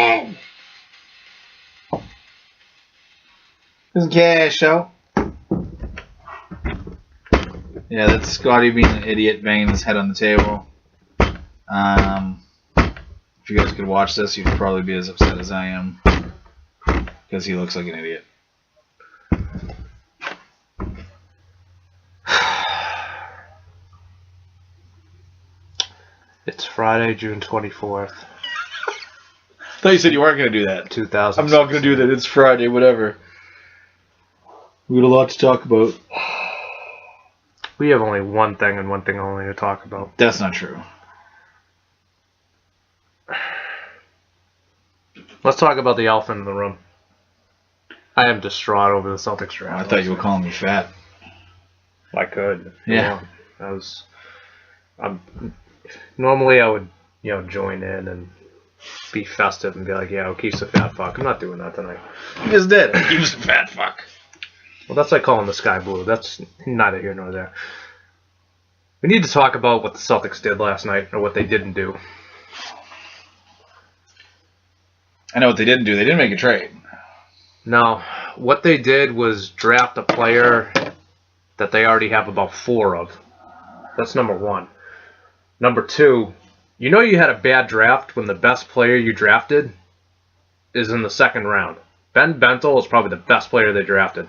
again. This is Cash Show. Yeah, that's Scotty being an idiot, banging his head on the table. If you guys could watch this, you'd probably be as upset as I am. Because he looks like an idiot. It's Friday, June 24th. I thought you said you weren't going to do that. 2000. I'm not going to do that. It's Friday, whatever. We got a lot to talk about. We have only one thing and one thing only to talk about. That's not true. Let's talk about the elephant in the room. I am distraught over the Celtics draft. I thought you were calling me fat. I could. Yeah. Normally I would, join in and be festive and be like, yeah, O'Keefe's a fat fuck. I'm not doing that tonight. You just did. O'Keefe's a fat fuck. Well, that's like calling the sky blue. That's neither here nor there. We need to talk about what the Celtics did last night, or what they didn't do. I know what they didn't do. They didn't make a trade. No, what they did was draft a player that they already have about 4 of. That's number 1. Number 2, you had a bad draft when the best player you drafted is in the 2nd round. Ben Bentel is probably the best player they drafted.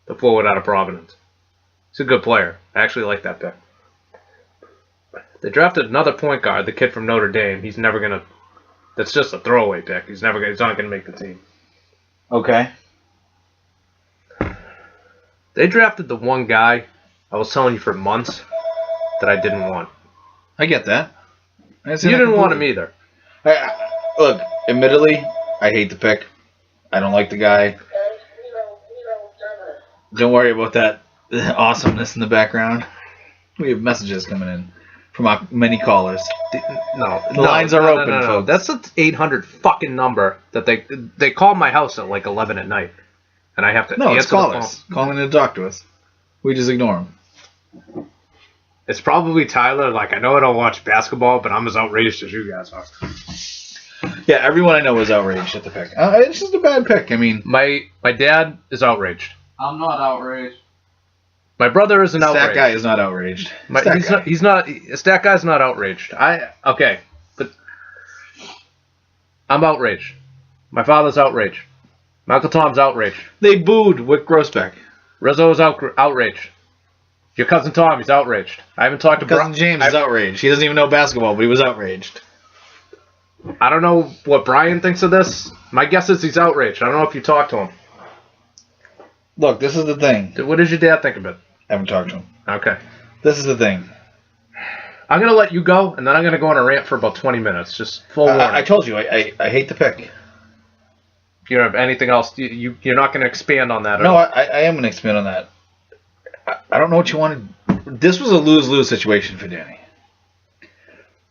The forward out of Providence. He's a good player. I actually like that pick. They drafted another point guard, the kid from Notre Dame. He's never going to... That's just a throwaway pick. He's not going to make the team. Okay. They drafted the one guy I was telling you for months that I didn't want. I get that. You didn't want him either. Look, admittedly, I hate the pick. I don't like the guy. Don't worry about that awesomeness in the background. We have messages coming in from our many callers. The lines are open, folks. That's an 800 fucking number that they call my house at like 11 at night, and I have to answer it's callers calling to talk to us. We just ignore them. It's probably Tyler. Like, I know I don't watch basketball, but I'm as outraged as you guys are. Yeah, everyone I know is outraged at the pick. It's just a bad pick. I mean, my dad is outraged. I'm not outraged. My brother isn't outraged. Stat guy is not outraged. He's not. Stat guy's not outraged. Okay, but I'm outraged. My father's outraged. Michael Tom's outraged. They booed Wick Grossbeck. Rizzo's outraged. Your cousin Tom, he's outraged. I haven't talked to Cousin James is outraged. He doesn't even know basketball, but he was outraged. I don't know what Brian thinks of this. My guess is he's outraged. I don't know if you talked to him. Look, this is the thing. What does your dad think of it? I haven't talked to him. Okay. This is the thing. I'm going to let you go, and then I'm going to go on a rant for about 20 minutes. Just full warning. I told you, I hate the pick. If you don't have anything else, you're not going to expand on that. No, I am going to expand on that. I don't know what you wanted. This was a lose-lose situation for Danny.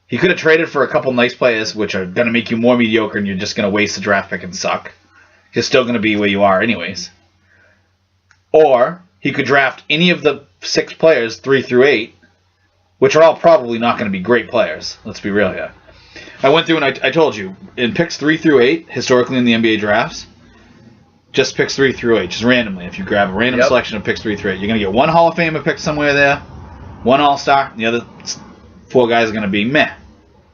He could have traded for a couple nice players, which are going to make you more mediocre, and you're just going to waste the draft pick and suck. You're still going to be where you are anyways. Or he could draft any of the 6 players, 3 through 8, which are all probably not going to be great players. Let's be real here. I went through and I told you, in picks 3 through 8, historically in the NBA drafts, just picks 3 through 8, just randomly. If you grab a random selection of picks 3 through 8, you're going to get 1 Hall of Famer pick somewhere there, 1 All-Star, and the other 4 guys are going to be meh.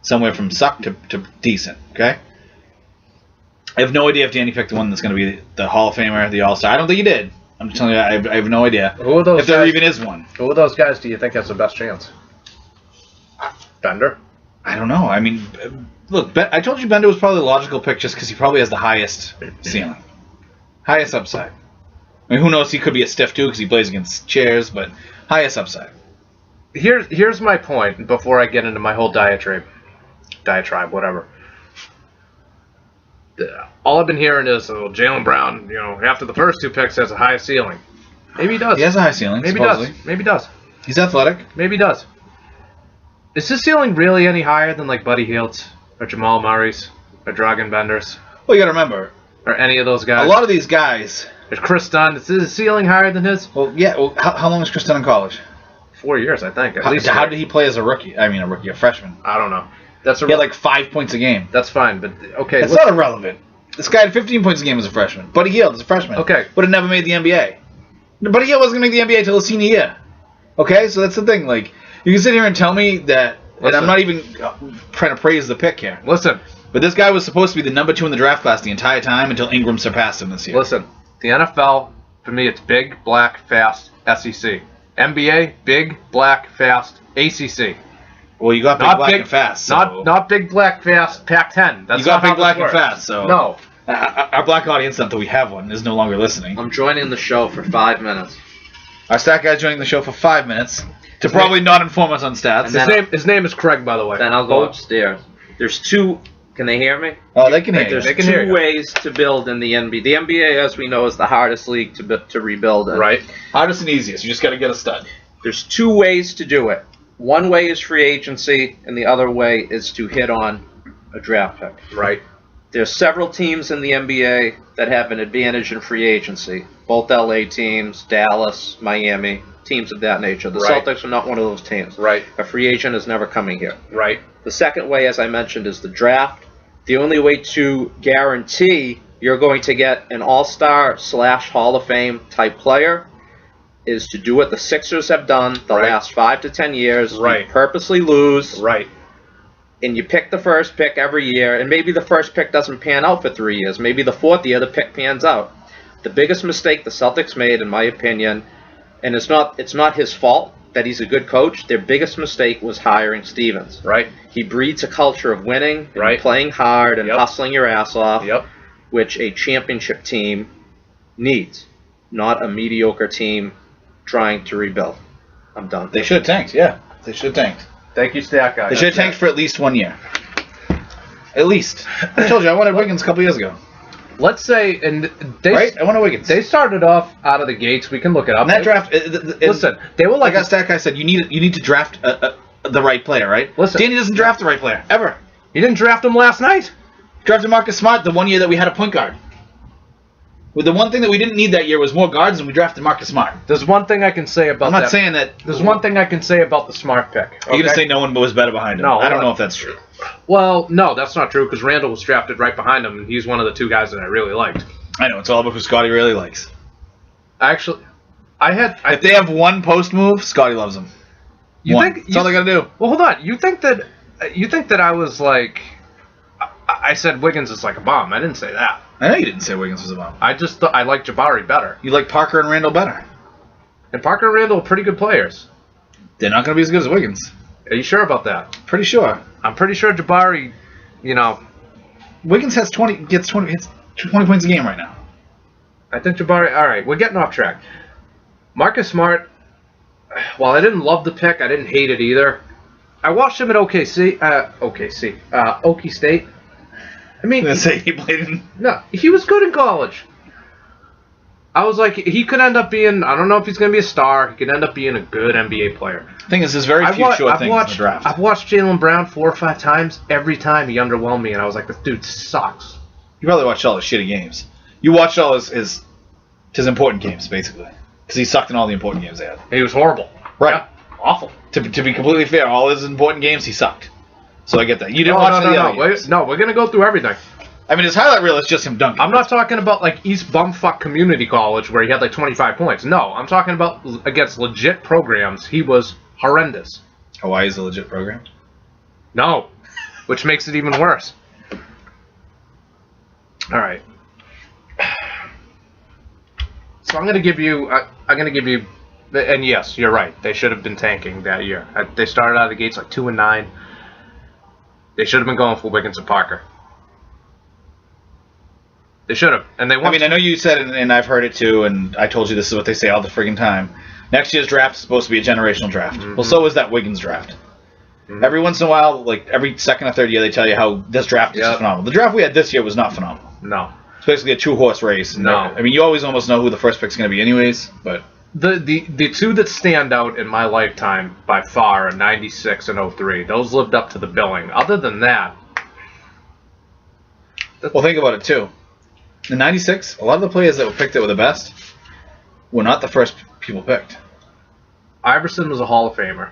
Somewhere from suck to decent, okay? I have no idea if Danny picked the one that's going to be the Hall of Famer, the All-Star. I don't think he did. I'm just telling you, I have no idea if there even is one. Who of those guys do you think has the best chance? Bender? I don't know. I mean, look, I told you Bender was probably the logical pick just because he probably has the highest ceiling. Highest upside. I mean, who knows? He could be a stiff too because he plays against chairs, but highest upside. Here's my point before I get into my whole diatribe, whatever. All I've been hearing is Jaylen Brown, after the first 2 picks, has a high ceiling. Maybe he does. He has a high ceiling, Maybe supposedly. he does. Maybe he does. He's athletic. Maybe he does. Is his ceiling really any higher than like Buddy Hields or Jamal Murray's or Dragan Bender's? Well, you got to remember. Or any of those guys. A lot of these guys. Is Chris Dunn, is his ceiling higher than his? Well, yeah. Well, how long was Chris Dunn in college? 4 years, I think. How did he play as a rookie? I mean, a freshman. I don't know. That's He had like 5 points a game. That's fine, but okay. That's not irrelevant. This guy had 15 points a game as a freshman. Buddy Hield as a freshman. Okay. But it never made the NBA. Buddy Hield wasn't going to make the NBA until his senior year. Okay? So that's the thing. Like, you can sit here and tell me that, and I'm not even trying to praise the pick here. Listen. But this guy was supposed to be the number 2 in the draft class the entire time until Ingram surpassed him this year. Listen. The NFL, for me, it's big, black, fast, SEC. NBA, big, black, fast, ACC. Well, you got big, black, and fast. So. Not big, black, fast, Pac-10. That's you got not big, black, and works. fast. So no. Our black audience, not that we have one, is no longer listening. I'm joining the show for 5 minutes. Our stat guy's joining the show for 5 minutes to probably not inform us on stats. His name is Craig, by the way. Then I'll go upstairs. There's 2. Can they hear me? Oh, they can hear you. There's 2 ways to build in the NBA. The NBA, as we know, is the hardest league to rebuild in. Right. Hardest and easiest. You just got to get a stud. There's 2 ways to do it. One way is free agency, and the other way is to hit on a draft pick. Right. There's several teams in the NBA that have an advantage in free agency. Both LA teams, Dallas, Miami, teams of that nature. The Celtics are not one of those teams. Right. A free agent is never coming here. Right. The second way, as I mentioned, is the draft. The only way to guarantee you're going to get an all-star / Hall of Fame type player is to do what the Sixers have done the last 5 to 10 years. Right. You purposely lose. Right. And you pick the first pick every year, and maybe the first pick doesn't pan out for 3 years. Maybe the 4th year the pick pans out. The biggest mistake the Celtics made, in my opinion, and it's not his fault that he's a good coach. Their biggest mistake was hiring Stevens. Right. He breeds a culture of winning, right, and playing hard, and hustling your ass off, which a championship team needs, not a mediocre team trying to rebuild. I'm done. They should have tanked, yeah. They should have tanked. Thank you, Stat Guy. They should have tanked for at least 1 year. At least. I told you, I wanted Wiggins a couple years ago. Let's say, and they right? I wanted Wiggins. They started off out of the gates. We can look it up. And that draft. Listen, they were like a Stat Guy said, you need to draft the right player, right? Listen, Danny doesn't draft the right player ever. You didn't draft him last night. Drafted Marcus Smart the 1 year that we had a point guard. Well, the one thing that we didn't need that year was more guards, and we drafted Marcus Smart. There's one thing I can say about I'm not saying that. There's one thing I can say about the Smart pick. Okay? You're going to say no one was better behind him. No. I don't know if that's true. Well, no, that's not true, because Randall was drafted right behind him, and he's one of the 2 guys that I really liked. I know. It's all about who Scotty really likes. Actually, if they have one post move, Scotty loves them. That's all they got to do. Well, hold on. You think that I was like... I said Wiggins is like a bomb. I didn't say that. I know you didn't say Wiggins was a bomb. I just thought I liked Jabari better. You like Parker and Randall better. And Parker and Randall are pretty good players. They're not going to be as good as Wiggins. Are you sure about that? Pretty sure. I'm pretty sure Jabari, Wiggins gets 20 points a game right now. I think Jabari... All right, we're getting off track. Marcus Smart, while I didn't love the pick, I didn't hate it either. I watched him at Okie State. I mean, he played in... No, he was good in college. I was like, he could end up being, I don't know if he's going to be a star. He could end up being a good NBA player. The thing is, there's very few short things in the draft. I've watched Jaylen Brown 4 or 5 times. Every time he underwhelmed me, and I was like, this dude sucks. You probably watched all his shitty games. You watched all his important games, basically. Because he sucked in all the important games they had. He was horrible. Right. Yeah, awful. To be completely fair, all his important games, he sucked. So I get that. You didn't watch the other games. No, we're going to go through everything. I mean, his highlight reel is just him dunking. I'm not talking about like East Bumfuck Community College where he had like 25 points. No, I'm talking about against legit programs. He was horrendous. Hawaii's a legit program? No, which makes it even worse. All right. So I'm going to give you, and yes, you're right. They should have been tanking that year. They started out of the gates like 2-9. They should have been going for Wiggins and Parker. They should have, and they won. I mean, I know you said it, and I've heard it too, and I told you this is what they say all the friggin' time. Next year's draft is supposed to be a generational draft. Mm-hmm. Well, so is that Wiggins draft. Mm-hmm. Every once in a while, like every second or third year, they tell you how this draft is phenomenal. The draft we had this year was not phenomenal. No. It's basically a 2-horse race. No. I mean, you always almost know who the first pick's going to be anyways, but... The 2 that stand out in my lifetime, by far, are 96 and 03. Those lived up to the billing. Other than that... Well, think about it, too. In 96, a lot of the players that were picked that were the best were not the first people picked. Iverson was a Hall of Famer.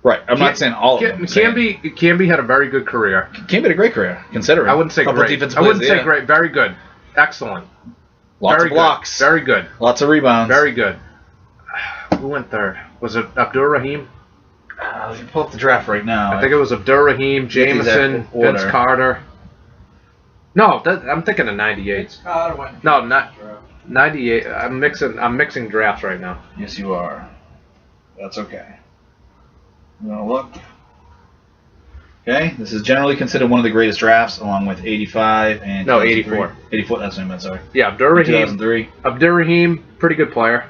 Right. I'm not saying all of them. Camby had a very good career. Camby had a great career, considering. I wouldn't say Couple great. defensive I wouldn't plays, say yeah. great. Very good. Excellent. Lots very of blocks. Good. Very good. Lots of rebounds. Very good. Who went third? Was it Abdur Rahim? If you pull up the draft right now. I think it was Abdur Rahim, Jameson, order. Vince Carter. No, I'm thinking of 98. No, not 98. I'm mixing drafts right now. Yes, you are. That's okay. You want to look? Okay, this is generally considered one of the greatest drafts, along with 85 and... No, 84. 84. 84, that's what I meant, sorry. Yeah, Abdur Rahim. 2003. Abdur Rahim, pretty good player.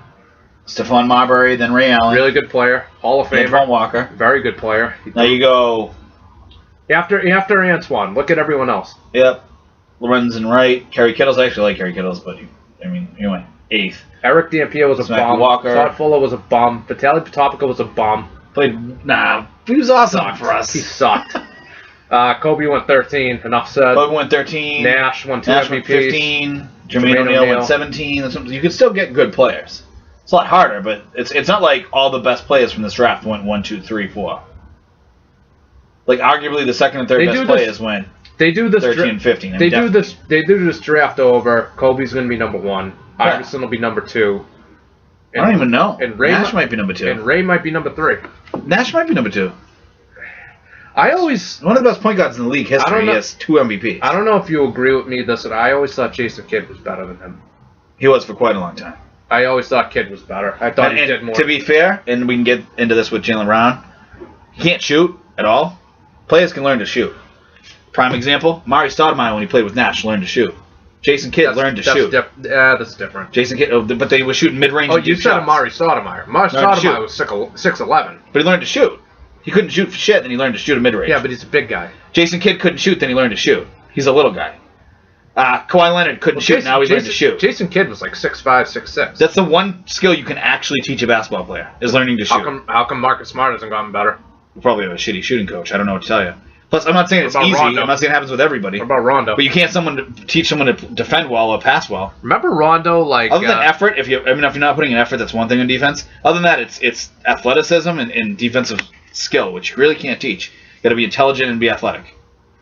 Stephon Marbury, then Ray Allen. Really good player. Hall of Famer. Antoine Walker. Very good player. Now you go... After Antoine, look at everyone else. Yep. Lorenzen Wright. Kerry Kittles. I actually like Kerry Kittles, but he went 8th. Eric Dampier was a Smacky bum. Walker. Todd Fuller was a bum. Vitaly Potopica was a bum. He was awesome for us. He sucked. Kobe went 13. Enough said. Kobe went 13. Nash won 2 Nash went MVPs. 15. Jermaine O'Neal went 17. You could still get good players. It's a lot harder, but it's not like all the best players from this draft went 1, 2, 3, 4. Like arguably the second and third best players went. They do this 13 and 15. They do this draft over. Kobe's going to be number 1. Yeah. Iverson will be number 2. I don't even know. And Ray Nash might be number 2. And Ray might be number 3. Nash might be number 2. I always one of the best point guards in the league history. He has 2 MVPs. I don't know if you agree with me. This, I always thought Jason Kidd was better than him. He was for quite a long time. I always thought Kidd was better. I thought he did more. To be fair, and we can get into this with Jaylen Brown, he can't shoot at all. Players can learn to shoot. Prime example, Mari Stoudemire, when he played with Nash, learned to shoot. Jason Kidd learned to shoot. That's different. Jason Kidd, but they were shooting mid-range. Oh, you said Mari Stoudemire. Mari Stoudemire was 6'11". But he learned to shoot. He couldn't shoot for shit, then he learned to shoot at mid-range. Yeah, but he's a big guy. Jason Kidd couldn't shoot, then he learned to shoot. He's a little guy. Kawhi Leonard couldn't shoot, now he's learned to shoot. Jason Kidd was like 6'5", 6'6". That's the one skill you can actually teach a basketball player, is learning to shoot. How come Marcus Smart hasn't gotten better? We'll probably have a shitty shooting coach. I don't know what to tell you. Plus, I'm not saying it's easy. Rondo? I'm not saying it happens with everybody. What about Rondo? But you can't teach someone to defend well or pass well. Remember Rondo, like... Other than effort, if you're not putting in effort, that's one thing on defense. Other than that, it's athleticism and defensive skill, which you really can't teach. You got to be intelligent and be athletic.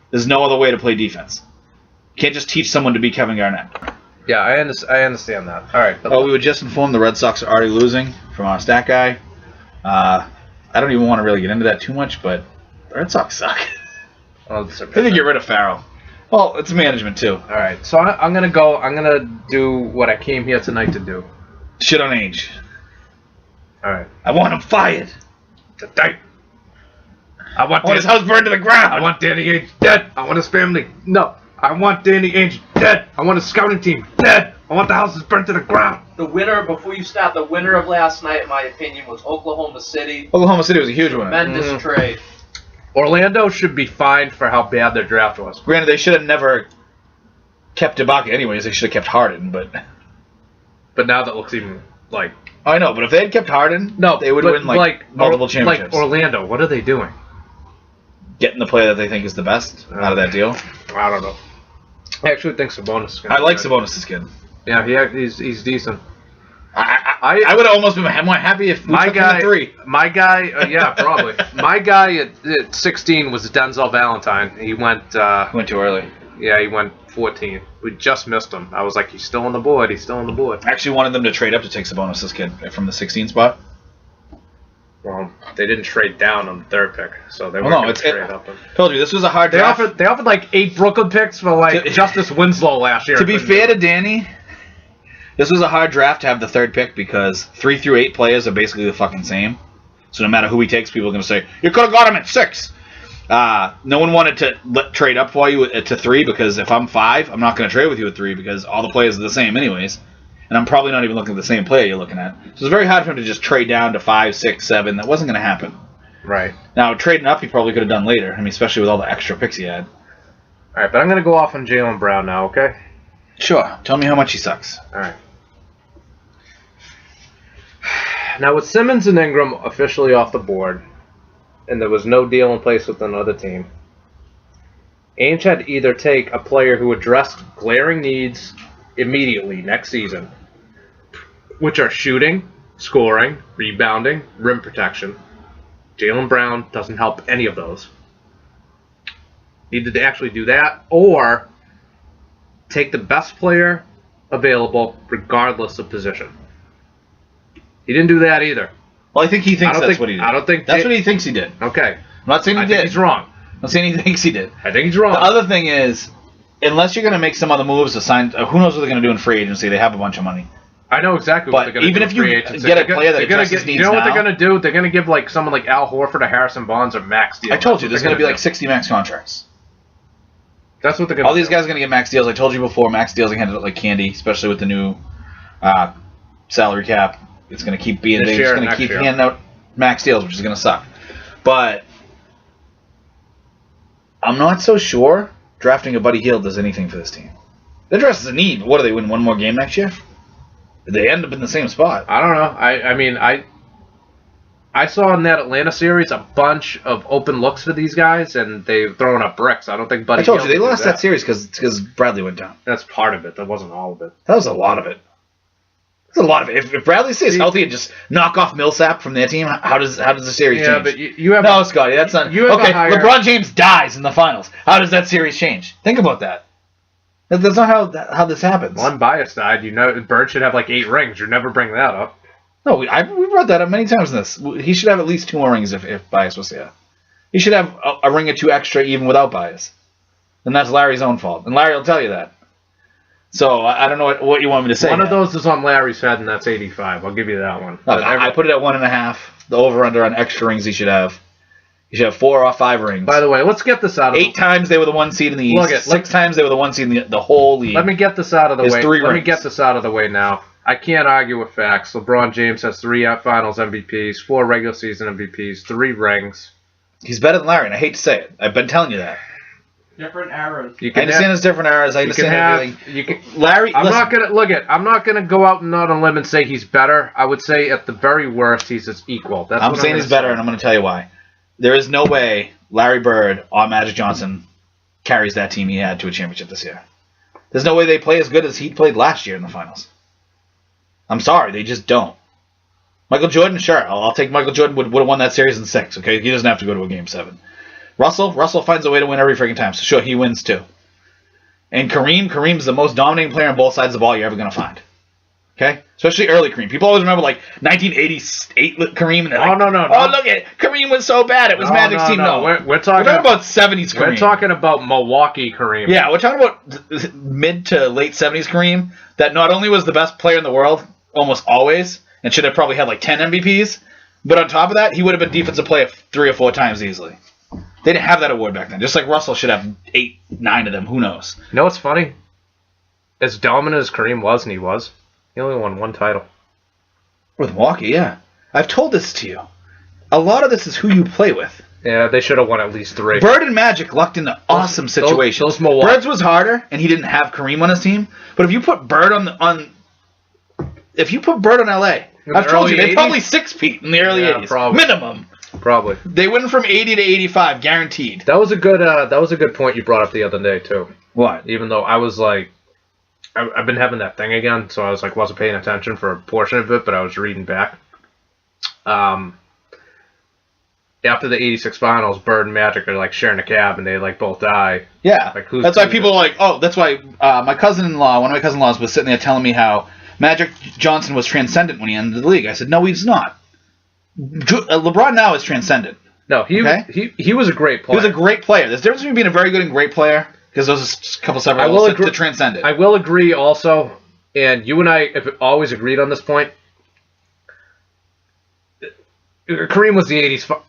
There's no other way to play defense. You can't just teach someone to be Kevin Garnett. Yeah, I understand that. All right. Oh, we were just informed the Red Sox are already losing from our stat guy. I don't even want to really get into that too much, but the Red Sox suck. Oh, I think get rid of Farrell. Well, it's management too. All right, so I'm gonna do what I came here tonight to do. Shit on Ainge. All right. I want him fired. Today. I want his house burned to the ground. I want Danny Ainge dead. I want his family. No. I want Danny Ainge dead. I want his scouting team dead. I want the houses burnt to the ground. The winner, before you start, the winner of last night, in my opinion, was Oklahoma City. Oklahoma City was a huge winner. Tremendous trade. Orlando should be fined for how bad their draft was. Granted, they should have never kept Ibaka anyways. They should have kept Harden, but now that looks even like... I know, but if they had kept Harden, they would win multiple championships. Like Orlando, what are they doing? Getting the player that they think is the best out of that deal. I don't know. I actually think Sabonis is going to I like Sabonis' kid. Yeah, he's decent. I would have almost been more happy if we took him at 3. My guy, yeah, probably. My guy at 16 was Denzel Valentine. He went too early. Yeah, he went 14. We just missed him. I was like, he's still on the board. He's still on the board. I actually wanted them to trade up to take Sabonis' kid from the 16 spot. Well, they didn't trade down on the 3rd pick, so they weren't going to trade up. Told you, this was a hard draft. They offered like 8 Brooklyn picks for like Justice Winslow last year. To be fair to Danny, this was a hard draft to have the 3rd pick because 3 through 8 players are basically the fucking same. So no matter who he takes, people are going to say, you could have got him at 6. No one wanted to trade up for you to 3 because if I'm 5, I'm not going to trade with you at 3 because all the players are the same anyways. And I'm probably not even looking at the same player you're looking at. So it's very hard for him to just trade down to 5, 6, 7. That wasn't going to happen. Right. Now, trading up, he probably could have done later. I mean, especially with all the extra picks he had. All right, but I'm going to go off on Jaylen Brown now, okay? Sure. Tell me how much he sucks. All right. Now, with Simmons and Ingram officially off the board, and there was no deal in place with another team, Ainge had to either take a player who addressed glaring needs immediately next season, which are shooting, scoring, rebounding, rim protection, Jaylen Brown doesn't help any of those. Needed to actually do that, or take the best player available regardless of position. He didn't do that either. Well, I think he thinks that's what he did. I don't think that's what he thinks he did. Okay. I'm not saying he I did. think he's wrong. I'm not saying he thinks he did. I think he's wrong. The other thing is, unless you're going to make some other moves to sign, who knows what they're going to do in free agency? They have a bunch of money. I know exactly what But they're going to do. even if you free agency. get a player that they're gonna addresses get, needs you know what now- they're going to do? They're going to give like someone like Al Horford or Harrison Barnes a max deal. I told you, That's there's what going to they're be like 60 max contracts. That's what they're going to do. All these guys are going to get max deals. I told you before, max deals are handed out like candy, especially with the new salary cap. It's going to keep being, This they're year just and going to next keep year. handing out max deals, which is going to suck. But I'm not so sure drafting a Buddy Hield does anything for this team. They addresses a need. What do they win? One more game next year? They end up in the same spot. I don't know. I mean, I saw in that Atlanta series a bunch of open looks for these guys, and they've thrown up bricks. I don't think Buddy I told you Hield they can do lost that series because Bradley went down. That's part of it. That wasn't all of it. That was a lot of it. That's a lot of it. If Bradley stays healthy and just knock off Millsap from their team, how does the series Yeah, change? but you have No, Scotty, that's not. You have a Okay, higher- LeBron James dies in the finals. How does that series change? Think about that. That's not how this happens. one bias side. You know, Bird should have like 8 rings. You never bring that up. No, we brought that up many times in this. He should have at least 2 more rings if Bias was here. He should have a ring or 2 extra even without Bias. And that's Larry's own fault. And Larry will tell you that. So I don't know what you want me to say. One of now. those is on Larry's head, and that's 85. I'll give you that one. No, I put it at 1.5. The over/under on extra rings he should have. He should have 4 or 5 rings. By the way, let's get this out of 8 times they were the 1 seed in the East. Look at- 6 times they were the 1 seed in the whole league. Let me get this out of the There's way. 3 Let me rings. get this out of the way now. I can't argue with facts. LeBron James has 3 Finals MVPs, 4 regular season MVPs, 3 rings. He's better than Larry, and I hate to say it. I've been telling you that. Different eras. You I can understand have, there's different eras. I you can understand have, everything. you can. Larry, I'm listen, not gonna look at. I'm not gonna go out and on a limb and say he's better. I would say at the very worst he's his equal. That's I'm what saying I'm he's better, say. and I'm going to tell you why. There is no way Larry Bird or Magic Johnson carries that team he had to a championship this year. There's no way they play as good as he played last year in the finals. I'm sorry, they just don't. Michael Jordan, sure, I'll take Michael Jordan would have won that series in 6. Okay, he doesn't have to go to a game 7. Russell finds a way to win every freaking time, so sure, he wins too. And Kareem's the most dominating player on both sides of the ball you're ever going to find. Okay? Especially early Kareem. People always remember like 1988 Kareem. And they're like, no. Oh, look at Kareem was so bad. It was Magic's team. No, We're talking about 70s Kareem. We're talking about Milwaukee Kareem. Yeah, we're talking about mid to late 70s Kareem that not only was the best player in the world almost always and should have probably had like 10 MVPs, but on top of that, he would have been defensive player 3 or 4 times easily. They didn't have that award back then. Just like Russell should have 8, 9 of them. Who knows? You know what's funny? As dominant as Kareem was, and he only won 1 title. With Milwaukee, yeah. I've told this to you. A lot of this is who you play with. Yeah, they should have won at least 3. Bird and Magic lucked into awesome situations. those Milwaukee- Bird's was harder, and he didn't have Kareem on his team. But if you put Bird on LA, In the I've told you early they 80s? probably 6-peat in the early Yeah, 80s, probably. minimum. Probably. They win from 80 to 85, guaranteed. That was a good point you brought up the other day too. What? Even though I was like, I've been having that thing again, so I was like wasn't paying attention for a portion of it, but I was reading back. After the '86 finals, Bird and Magic are like sharing a cab, and they like both die. Yeah, Like, who's that's why doing people are like, oh, that's why my cousin-in-law, one of my cousin-in-laws was sitting there telling me how Magic Johnson was transcendent when he ended the league. I said, no, he's not. LeBron now is transcendent. No, he was a great He player. was a great player. There's a difference between being a very good and great player, because those are a couple separate I will levels agree- to transcendent. I will agree also, and you and I have always agreed on this point. Kareem was the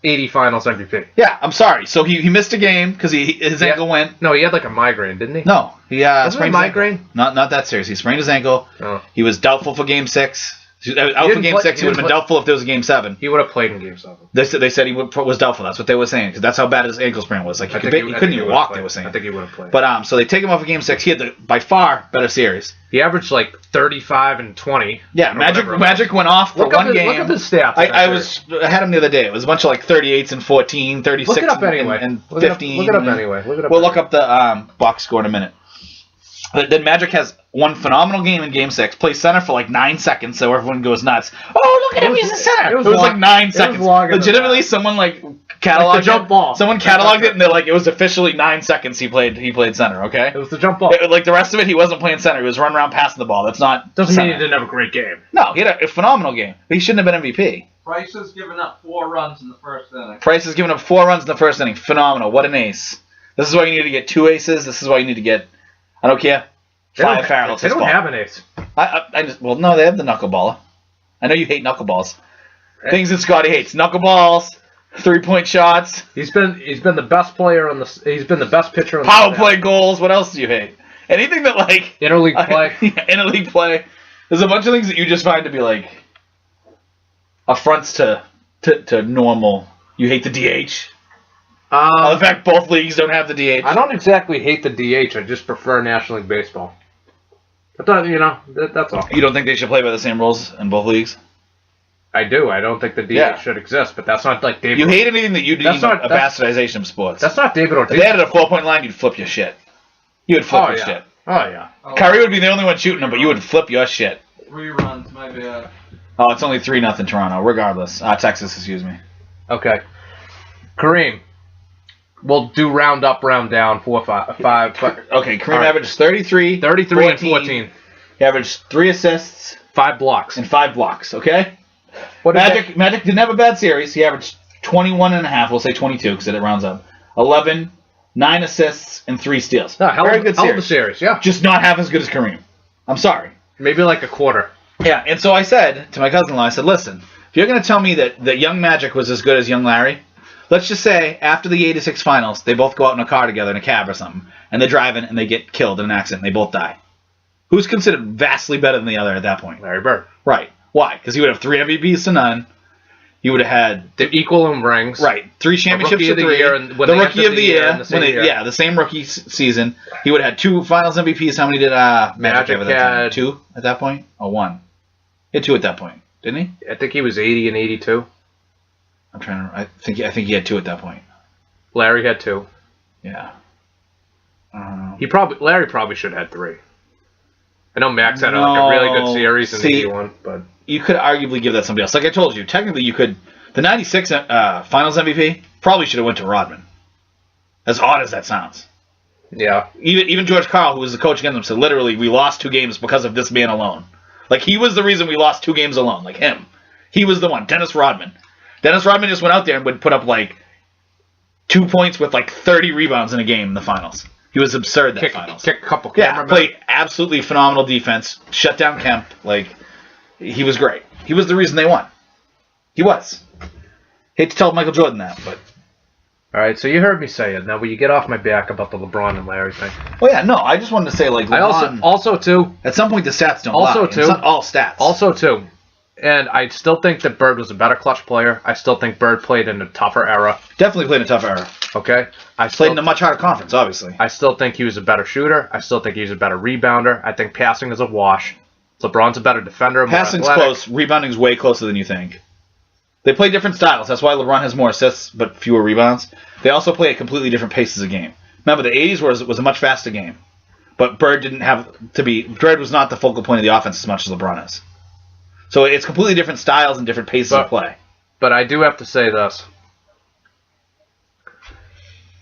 80 Finals MVP. Yeah, I'm sorry. So he missed a game because his ankle went. No, he had like a migraine, didn't he? No, he Wasn't it sprained a his ankle. migraine? Not that serious. He sprained his ankle. Oh. He was doubtful for Game 6. Out for didn't Game play- 6. He he would have didn't been play- doubtful if there was a Game 7. He would have played in Game 7. They said he was doubtful. That's what they were saying, because that's how bad his ankle sprain was. Like he couldn't even walk. They were saying. I think he would have played. But so they take him off of Game 6. He had the by far better series. He averaged like 35 and 20. Yeah, or whatever. Magic went off for Look up one his- game. look up his stats. I had him the other day. It was a bunch of like 38s and 14, 36 Look it up anyway. and Look it up- 15. look it up anyway. Look it up We'll anyway. look up the box score in a minute. Then Magic has one phenomenal game in Game 6, plays center for like 9 seconds, so everyone goes nuts. Oh, look at him, he's a center. It was like 9 seconds. Legitimately, someone like cataloged the jump ball. Someone cataloged it, and they're like, it was officially 9 seconds he played center. Okay, It was the jump ball. like the rest of it, he wasn't playing center. He was running around passing the ball. That's not Doesn't center. mean he didn't have a great game. No, he had a phenomenal game. He shouldn't have been MVP. Price has given up 4 runs in the first inning. Price has given up 4 runs in the first inning. Phenomenal. What an ace. This is why you need to get 2 aces. This is why you need to get, I don't care, 5 Farrell. They don't have an ace. Well, no, they have the knuckleballer. I know you hate knuckleballs. Things that Scotty hates: knuckleballs, 3-point shots, He's been the best player on the. He's been the best pitcher on power the play goals. What else do you hate? Anything that like interleague play. interleague play. There's a bunch of things that you just find to be like affronts to normal. You hate the DH. The fact both leagues don't have the DH. I don't exactly hate the DH. I just prefer National League Baseball. But that's all. You don't think they should play by the same rules in both leagues? I do. I don't think the DH should exist, but that's not like David. You hate anything that you deem a bastardization of sports. That's not David Ortiz. If they added a 4-point line, you'd flip your shit. You would flip your shit. Oh yeah. Kyrie would be the only one shooting them, but you would flip your shit. 3 runs, my bad. Oh, it's only 3-0 Toronto, regardless. Texas, excuse me. Okay. Kareem. We'll do round up, round down, 4, 5. Okay, Kareem right. averaged 33, 33 and 14. He averaged 3 assists 5 blocks. and 5 blocks, okay? What Magic didn't have a bad series. He averaged 21.5, we'll say 22 because it rounds up. 11, 9 assists, and 3 steals. Very good hell of a series. series, yeah. Just not half as good as Kareem. I'm sorry. Maybe like a quarter. Yeah, and so I said to my cousin-in-law, I said, listen, if you're going to tell me that young Magic was as good as young Larry, let's just say after the 86 finals, they both go out in a car together in a cab or something, and they're driving and they get killed in an accident and they both die. Who's considered vastly better than the other at that point? Larry Bird. Right. Why? Because he would have 3 MVPs to none. He would have had... They're equal in rings. Right. 3 championships Rookie to of the 3. year and when the they Rookie entered of the year. the same year. Yeah, the same rookie season. He would have had 2 finals MVPs. How many did Magic have at that time? 2 at that point? Or 1? He had 2 at that point, didn't he? I think he was 80 and 82. I'm trying to... I think he had 2 at that point. Larry had 2. Yeah. Larry probably should have had 3. I know Max had like a really good series in 81, but you could arguably give that to somebody else. Like I told you, technically you could. The 96 Finals MVP probably should have went to Rodman. As odd as that sounds. yeah. Even George Karl, who was the coach against him, said literally we lost 2 games because of this man alone. Like he was the reason we lost 2 games alone. Like him, he was the one. Dennis Rodman. Dennis Rodman just went out there and would put up like 2 points with like 30 rebounds in a game in the finals. He was absurd that finals. Kick a couple Yeah, played absolutely phenomenal defense. Shut down Kemp. Like, he was great. He was the reason they won. He was. Hate to tell Michael Jordan that, but... All right, so you heard me say it. Now, will you get off my back about the LeBron and Larry thing? Oh, yeah, no, I just wanted to say, like, LeBron... Also too... At some point, the stats don't Also, lie. too... It's not all stats. Also, too... And I still think that Bird was a better clutch player. I still think Bird played in a tougher era. Definitely played in a tough era. Okay? Played in a much harder conference, obviously. I still think he was a better shooter. I still think he was a better rebounder. I think passing is a wash. LeBron's a better defender. Passing's close. Rebounding's way closer than you think. They play different styles. That's why LeBron has more assists but fewer rebounds. They also play at completely different paces of game. Remember, the 80s was a much faster game. But Bird didn't have to be... Bird was not the focal point of the offense as much as LeBron is. So it's completely different styles and different paces of play. But I do have to say this.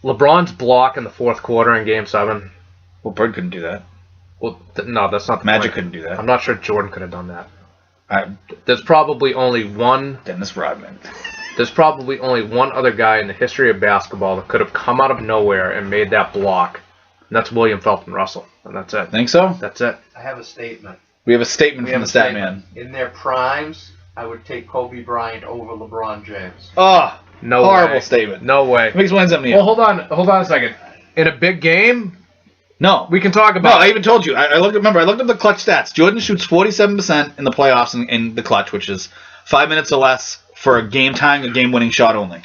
LeBron's block in the fourth quarter in Game 7. Well, Bird couldn't do that. Well, no, that's not the Magic point. couldn't do that. I'm not sure Jordan could have done that. There's probably only one... Dennis Rodman. There's probably only one other guy in the history of basketball that could have come out of nowhere and made that block. And that's William Felton Russell. And that's it. Think so? That's it. I have a statement. We have a statement from the stat man. In their primes, I would take Kobe Bryant over LeBron James. Oh, No horrible way. statement. No way. Let me explain something to you. Well, hold on a second. In a big game, No. we can talk No, about I even told you. I looked at the clutch stats. Jordan shoots 47% in the playoffs in the clutch, which is 5 minutes or less for a game-tying, a game-winning shot only.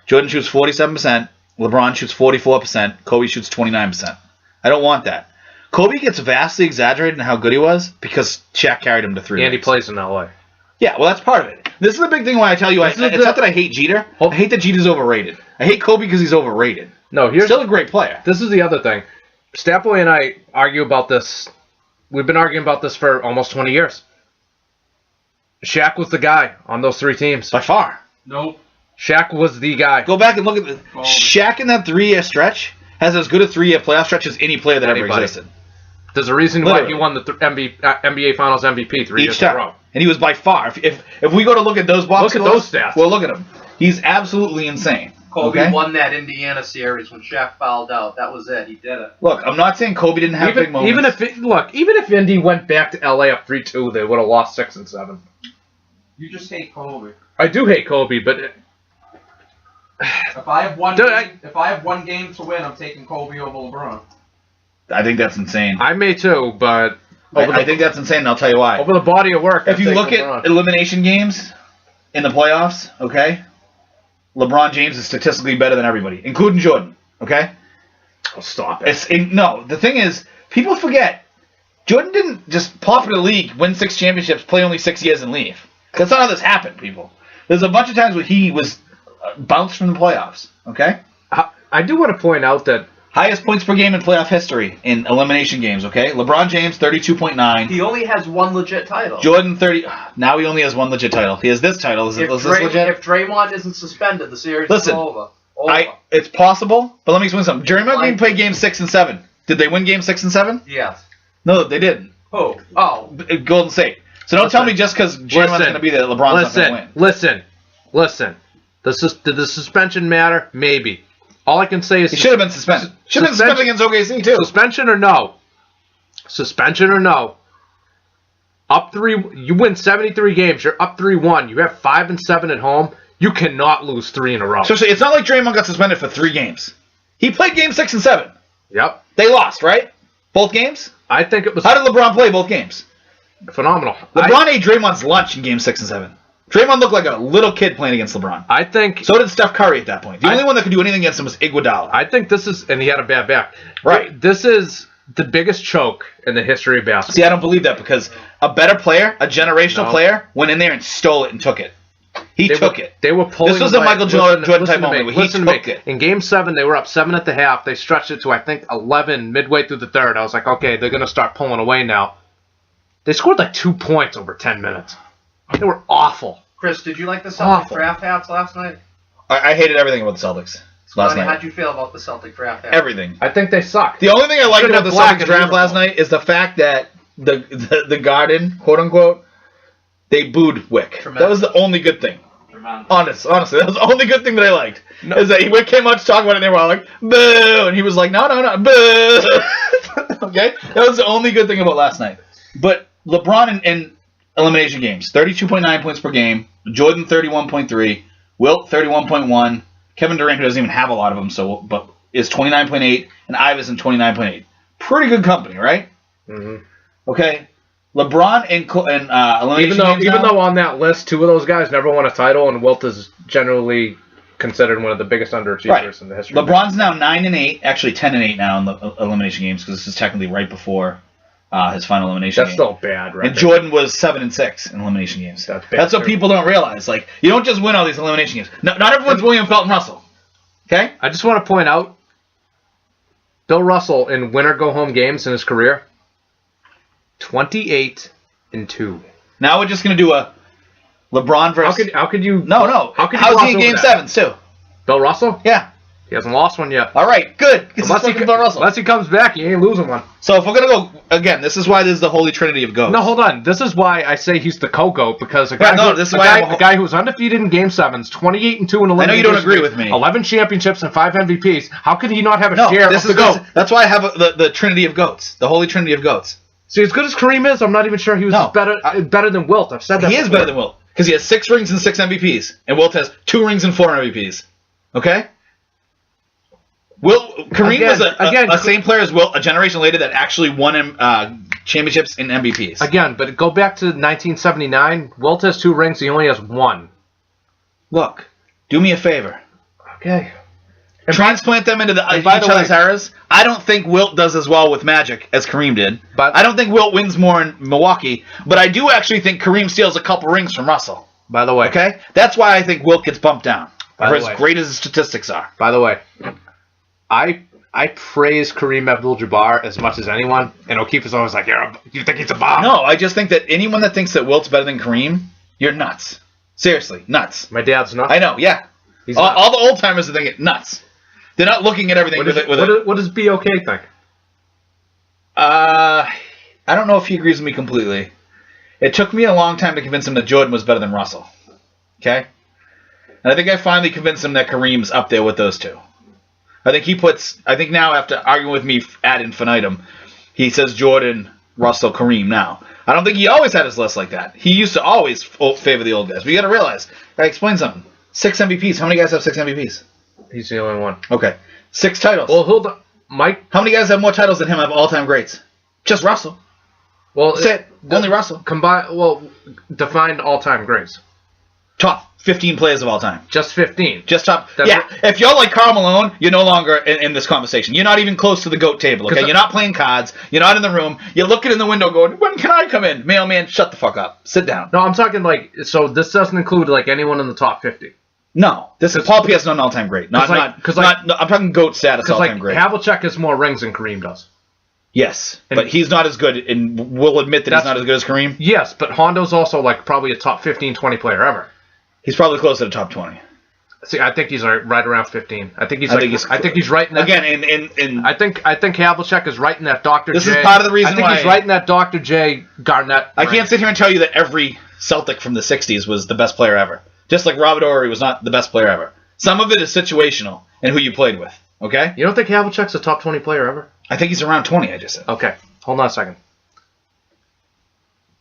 Jordan shoots 47%. LeBron shoots 44%. Kobe shoots 29%. I don't want that. Kobe gets vastly exaggerated in how good he was because Shaq carried him to 3 and he rings. plays in L.A. Yeah, well, that's part of it. This is the big thing why I tell you, it's not that I hate Jeter. I hate that Jeter's overrated. I hate Kobe because he's overrated. No, He's still a great player. This is the other thing. Stat-Boy and I argue about this. We've been arguing about this for almost 20 years. Shaq was the guy on those 3 teams. By far. Nope. Shaq was the guy. Go back and look at the Kobe. Shaq in that 3-year stretch has as good a 3-year playoff stretch as any player that ever Anybody. existed. There's a reason why Literally. he won the NBA Finals MVP 3 years Each in a time. row. And he was by far. If we go to look at those box Look at scores, those stats. well, look at him. He's absolutely insane. Kobe Okay? won that Indiana series when Shaq fouled out. That was it. He did it. Look, I'm not saying Kobe didn't have big moments. Even if Indy went back to LA up 3-2, they would have lost 6 and 7. You just hate Kobe. I do hate Kobe, but If I have one, Dude, if I have one game to win, I'm taking Kobe over LeBron. I think that's insane. I may too. But I think that's insane, and I'll tell you why. over the body of work, If I'd you take look LeBron. at elimination games in the playoffs, okay, LeBron James is statistically better than everybody, including Jordan. Okay, Oh, stop it. no. The thing is, people forget Jordan didn't just pop in the league, win 6 championships, play only 6 years, and leave. That's not how this happened, people. There's a bunch of times where he was bounced from the playoffs. Okay, I do want to point out that highest points per game in playoff history in elimination games. Okay, LeBron James 32.9. He only has one legit title. Jordan 30. Now he only has 1 legit title. He has this title. Is this legit? If Draymond isn't suspended, the series Listen, is over. It's possible, but let me explain something. Draymond Green Like- played Game 6 and 7. Did they win Game 6 and 7? Yes. No, they didn't. Who? Oh. Golden State. So don't tell me just because Draymond's going to be there, LeBron's not going to win. Listen. Did the suspension matter? Maybe. All I can say is He should have been suspended. Should have been suspended against OKC too. suspension or no. Suspension or no. Up 3, you win 73 games. You're up 3-1. You have 5 and 7 at home. You cannot lose 3 in a row. So it's not like Draymond got suspended for 3 games. He played Game 6 and 7. Yep. They lost, right? Both games. I think it was How did LeBron play both games? phenomenal. LeBron ate Draymond's lunch in Game 6 and 7. Draymond looked like a little kid playing against LeBron. I think So did Steph Curry at that point. The only one that could do anything against him was Iguodala. I think this is, and he had a bad back. Right. This is the biggest choke in the history of basketball. See, I don't believe that because a better player, a generational No. player, went in there and stole it and took it. He took it. They were pulling. This was a away. Michael Jordan type listen to moment me, where he listen to took me. it. In Game 7, they were up 7 at the half. They stretched it to I think 11 midway through the third. I was like, okay, they're gonna start pulling away now. They scored like 2 points over 10 minutes. They were awful. Chris, did you like the Celtics Awful. draft hats last night? I hated everything about the Celtics last Scotty, night. how'd you feel about the Celtic draft hats? Everything. I think they suck. The only thing I liked Should've about the black Celtics and draft last uniform. night is the fact that the Garden, quote unquote, they booed Wick. Tremendous. That was the only good thing. Tremendous. Honestly, that was the only good thing that I liked. Is that Wick came out to talk about it and they were all like, boo! And he was like, no, boo! Okay? That was the only good thing about last night. But LeBron in elimination games, 32.9 points per game. Jordan, 31.3. Wilt, 31.1. Kevin Durant, who doesn't even have a lot of them, but is 29.8. And Iverson, 29.8. Pretty good company, right? Mhm. Okay. LeBron in elimination games Even now, though on that list, 2 of those guys never won a title, and Wilt is generally considered one of the biggest underachievers Right. in the history. of LeBron's now 9-8, actually 10-8 now in the elimination games because this is technically right before his final elimination That's game. still bad, right? And Jordan was 7-6 in elimination games. That's bad, That's what too. people don't realize. Like, you don't just win all these elimination games. No, not everyone's William Felton Russell. Okay? I just want to point out, Bill Russell in winner go home games in his career, 28-2. Now we're just gonna do a LeBron versus. How could you? No. How could you How's gloss he in over Game that? Sevens too? Bill Russell? Yeah. He hasn't lost one yet. All right. Good. This is fucking Bill Russell. Unless he comes back, he ain't losing one. So if we're gonna go again, this is why this is the holy trinity of goats. No, hold on. This is why I say he's the co-goat, because a guy, a guy who was undefeated in Game 7s, 28-2 in elimination. I know you don't agree with me. 11 championships and 5 MVPs. How could he not have a No, share this of is the GOAT? that's why I have the trinity of goats, the holy trinity of goats. See, as good as Kareem is, I'm not even sure he was No. better than Wilt. I've said that He is before. better than Wilt because he has 6 rings and 6 MVPs, and Wilt has 2 rings and 4 MVPs. Okay. Kareem was a same player as Wilt, a generation later that actually won him championships and MVPs. Again, but go back to 1979. Wilt has 2 rings. He only has 1. Look, do me a favor. Okay. Transplant them into And by each the way- other's eras. I don't think Wilt does as well with Magic as Kareem did. But- I don't think Wilt wins more in Milwaukee. But I do actually think Kareem steals a couple rings from Russell. By the way. Okay? That's why I think Wilt gets bumped down. By For the as way. great as his statistics are. By the way, I I praise Kareem Abdul-Jabbar as much as anyone, and O'Keefe is always like, you think he's a bomb? No, I just think that anyone that thinks that Wilt's better than Kareem, you're nuts. Seriously, nuts. My dad's not. I know, yeah. He's All the old timers are thinking nuts. They're not looking at everything What does BOK think? I don't know if he agrees with me completely. It took me a long time to convince him that Jordan was better than Russell. Okay? And I think I finally convinced him that Kareem's up there with those two. I think now after arguing with me ad infinitum, he says Jordan, Russell, Kareem now. I don't think he always had his list like that. He used to always favor the old guys. But you got to realize, I explained something. 6 MVPs. How many guys have 6 MVPs? He's the only one. Okay. 6 titles. Well, hold on. Mike? How many guys have more titles than him have all-time greats? Just Russell. Well, That's it. Only Russell. Define all-time greats. Top 15 players of all time. Just 15. Just top. That's yeah, if you're like Karl Malone, you're no longer in this conversation. You're not even close to the GOAT table, okay? You're not playing cards. You're not in the room. You're looking in the window going, when can I come in? Mailman, shut the fuck up. Sit down. No, I'm talking so this doesn't include anyone in the top 50. No, this is Paul Pierce, not an all-time great. I'm talking GOAT status all-time great. Havlicek has more rings than Kareem does. Yes, but he's not as good, and we'll admit that he's not as good as Kareem. Yes, but Hondo's also probably a top 15, 20 player ever. He's probably close to the top 20. See, I think he's right around 15. I think he's right in that. Again, I think Havlicek is right in that Dr. This J. is part of the reason I think why he's right in that Dr. J. Garnett. I can't sit here and tell you that every Celtic from the 60s was the best player ever. Just like Robert Horry was not the best player ever. Some of it is situational and who you played with, okay? You don't think Havlicek's a top 20 player ever? I think he's around 20, I just said. Okay, hold on a second.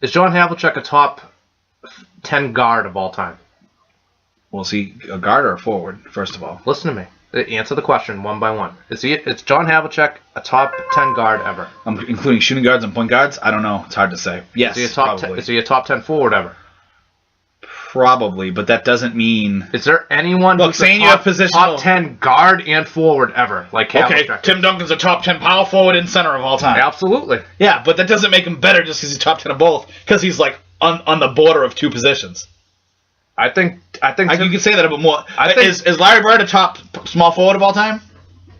Is John Havlicek a top 10 guard of all time? Well, is he a guard or a forward, first of all? Listen to me. Answer the question one by one. Is John Havlicek a top 10 guard ever? Including shooting guards and point guards? I don't know. It's hard to say. Yes, is he a top 10 forward ever? Probably, but that doesn't mean... Is there anyone who's saying you have top 10 guard and forward ever? Okay, Tim Duncan's a top 10 power forward and center of all time. Absolutely. Yeah, but that doesn't make him better just because he's top 10 of both, because he's on the border of two positions. I think you can say that a bit more. Is Larry Bird a top small forward of all time?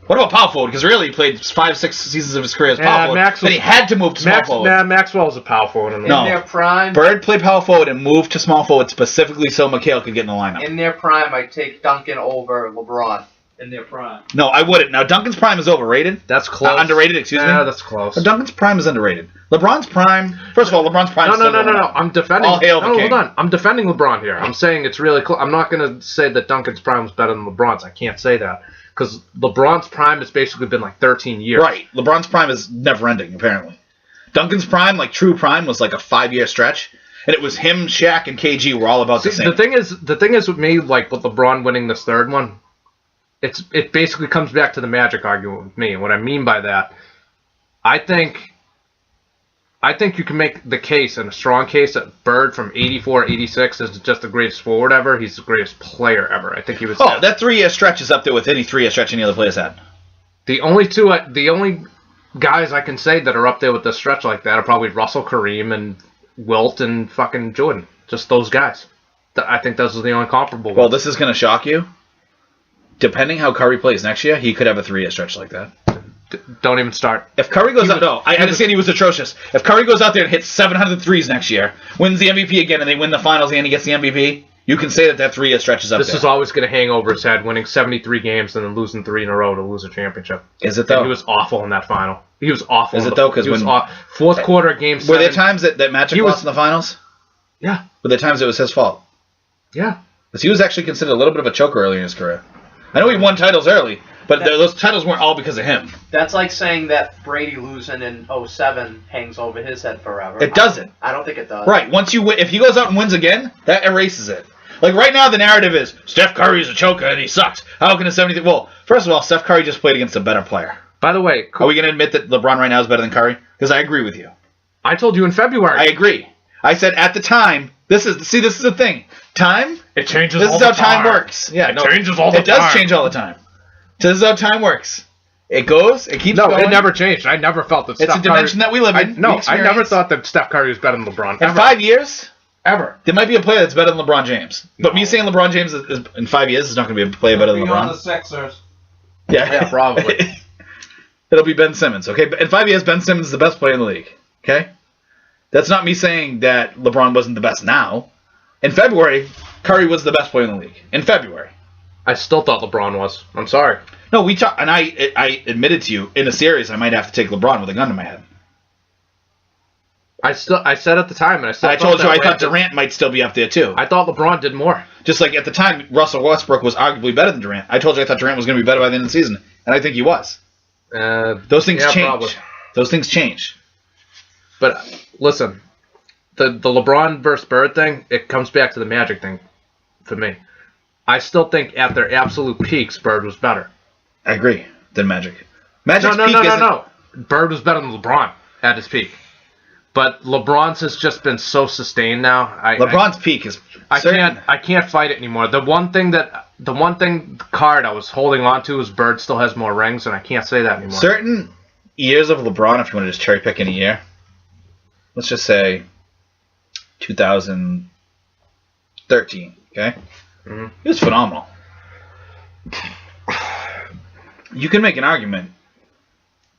What about power forward? Because really, he played 5-6 seasons of his career as power forward. Then he had to move to small forward. Maxwell was a power forward. In their prime, Bird played power forward and moved to small forward specifically so McHale could get in the lineup. In their prime, I'd take Duncan over LeBron. In their prime. No, I wouldn't. Now, Duncan's prime is overrated. That's close. Underrated, excuse me. Yeah, that's close. But Duncan's prime is underrated. LeBron's prime... First of all, LeBron's prime is No. I'm defending... All hail the king. Hold on. I'm defending LeBron here. I'm saying it's really close. I'm not going to say that Duncan's prime was better than LeBron's. I can't say that. Because LeBron's prime has basically been 13 years. Right. LeBron's prime is never-ending, apparently. Duncan's prime, true prime, was a 5-year stretch. And it was him, Shaq, and KG were all about the same. The thing is with me, with LeBron winning this third one, it basically comes back to the Magic argument with me. And what I mean by that, I think you can make the case, and a strong case, that Bird from 84, 86 is just the greatest forward ever. He's the greatest player ever. I think he was... Oh, that 3-year stretch is up there with any 3-year stretch any other players had. The only guys I can say that are up there with the stretch like that are probably Russell, Kareem, and Wilt, and fucking Jordan. Just those guys. I think those are the only comparable ones. Well, this is going to shock you. Depending how Curry plays next year, he could have a 3-year stretch like that. Don't even start. If Curry goes out... No, I understand he was atrocious. If Curry goes out there and hits 700 threes next year, wins the MVP again, and they win the finals and he gets the MVP, you can say that 3-year stretch is up there. This is always going to hang over his head, winning 73 games and then losing 3 in a row to lose a championship. Is it, though? And he was awful in that final. He was awful. Is it, though? Because fourth quarter, game 7... Were there times that Magic lost in the finals? Yeah. Were there times it was his fault? Yeah. Because he was actually considered a little bit of a choker early in his career. I know he won titles early, but those titles weren't all because of him. That's like saying that Brady losing in 07 hangs over his head forever. It doesn't. I don't think it does. Right. Once you win, if he goes out and wins again, that erases it. Right now, the narrative is Steph Curry's a choker and he sucks. How can a 73? Well, first of all, Steph Curry just played against a better player. By the way, are we going to admit that LeBron right now is better than Curry? Because I agree with you. I told you in February. I agree. I said at the time. This is the thing. Time. It changes. This is how time works. Yeah, it changes all the time. It does change all the time. This is how time works. It goes. It keeps going. No, it never changed. I never felt that. It's a dimension that we live in. I never thought that Steph Curry was better than LeBron. In 5 years, ever. There might be a player that's better than LeBron James. But me saying LeBron James is in 5 years is not going to be a player better than LeBron. On the Sixers. Yeah, probably. it'll be Ben Simmons. Okay, in 5 years, Ben Simmons is the best player in the league. Okay, that's not me saying that LeBron wasn't the best now. In February, Curry was the best player in the league. In February. I still thought LeBron was. I'm sorry. No, we talked, and I admitted to you in a series I might have to take LeBron with a gun to my head. I said at the time, and I told you I thought Durant might still be up there too. I thought LeBron did more. Just like at the time, Russell Westbrook was arguably better than Durant. I told you I thought Durant was going to be better by the end of the season, and I think he was. Those things change. Probably. Those things change. But listen, the LeBron versus Bird thing, it comes back to the Magic thing for me. I still think at their absolute peaks, Bird was better. I agree. Than Magic. Magic's No. Bird was better than LeBron at his peak. But LeBron's has just been so sustained now. LeBron's peak is. I can't fight it anymore. The one card I was holding on to is Bird still has more rings, and I can't say that anymore. Certain years of LeBron, if you want to just cherry pick in a year, let's just say 2013. Okay, It was phenomenal. You can make an argument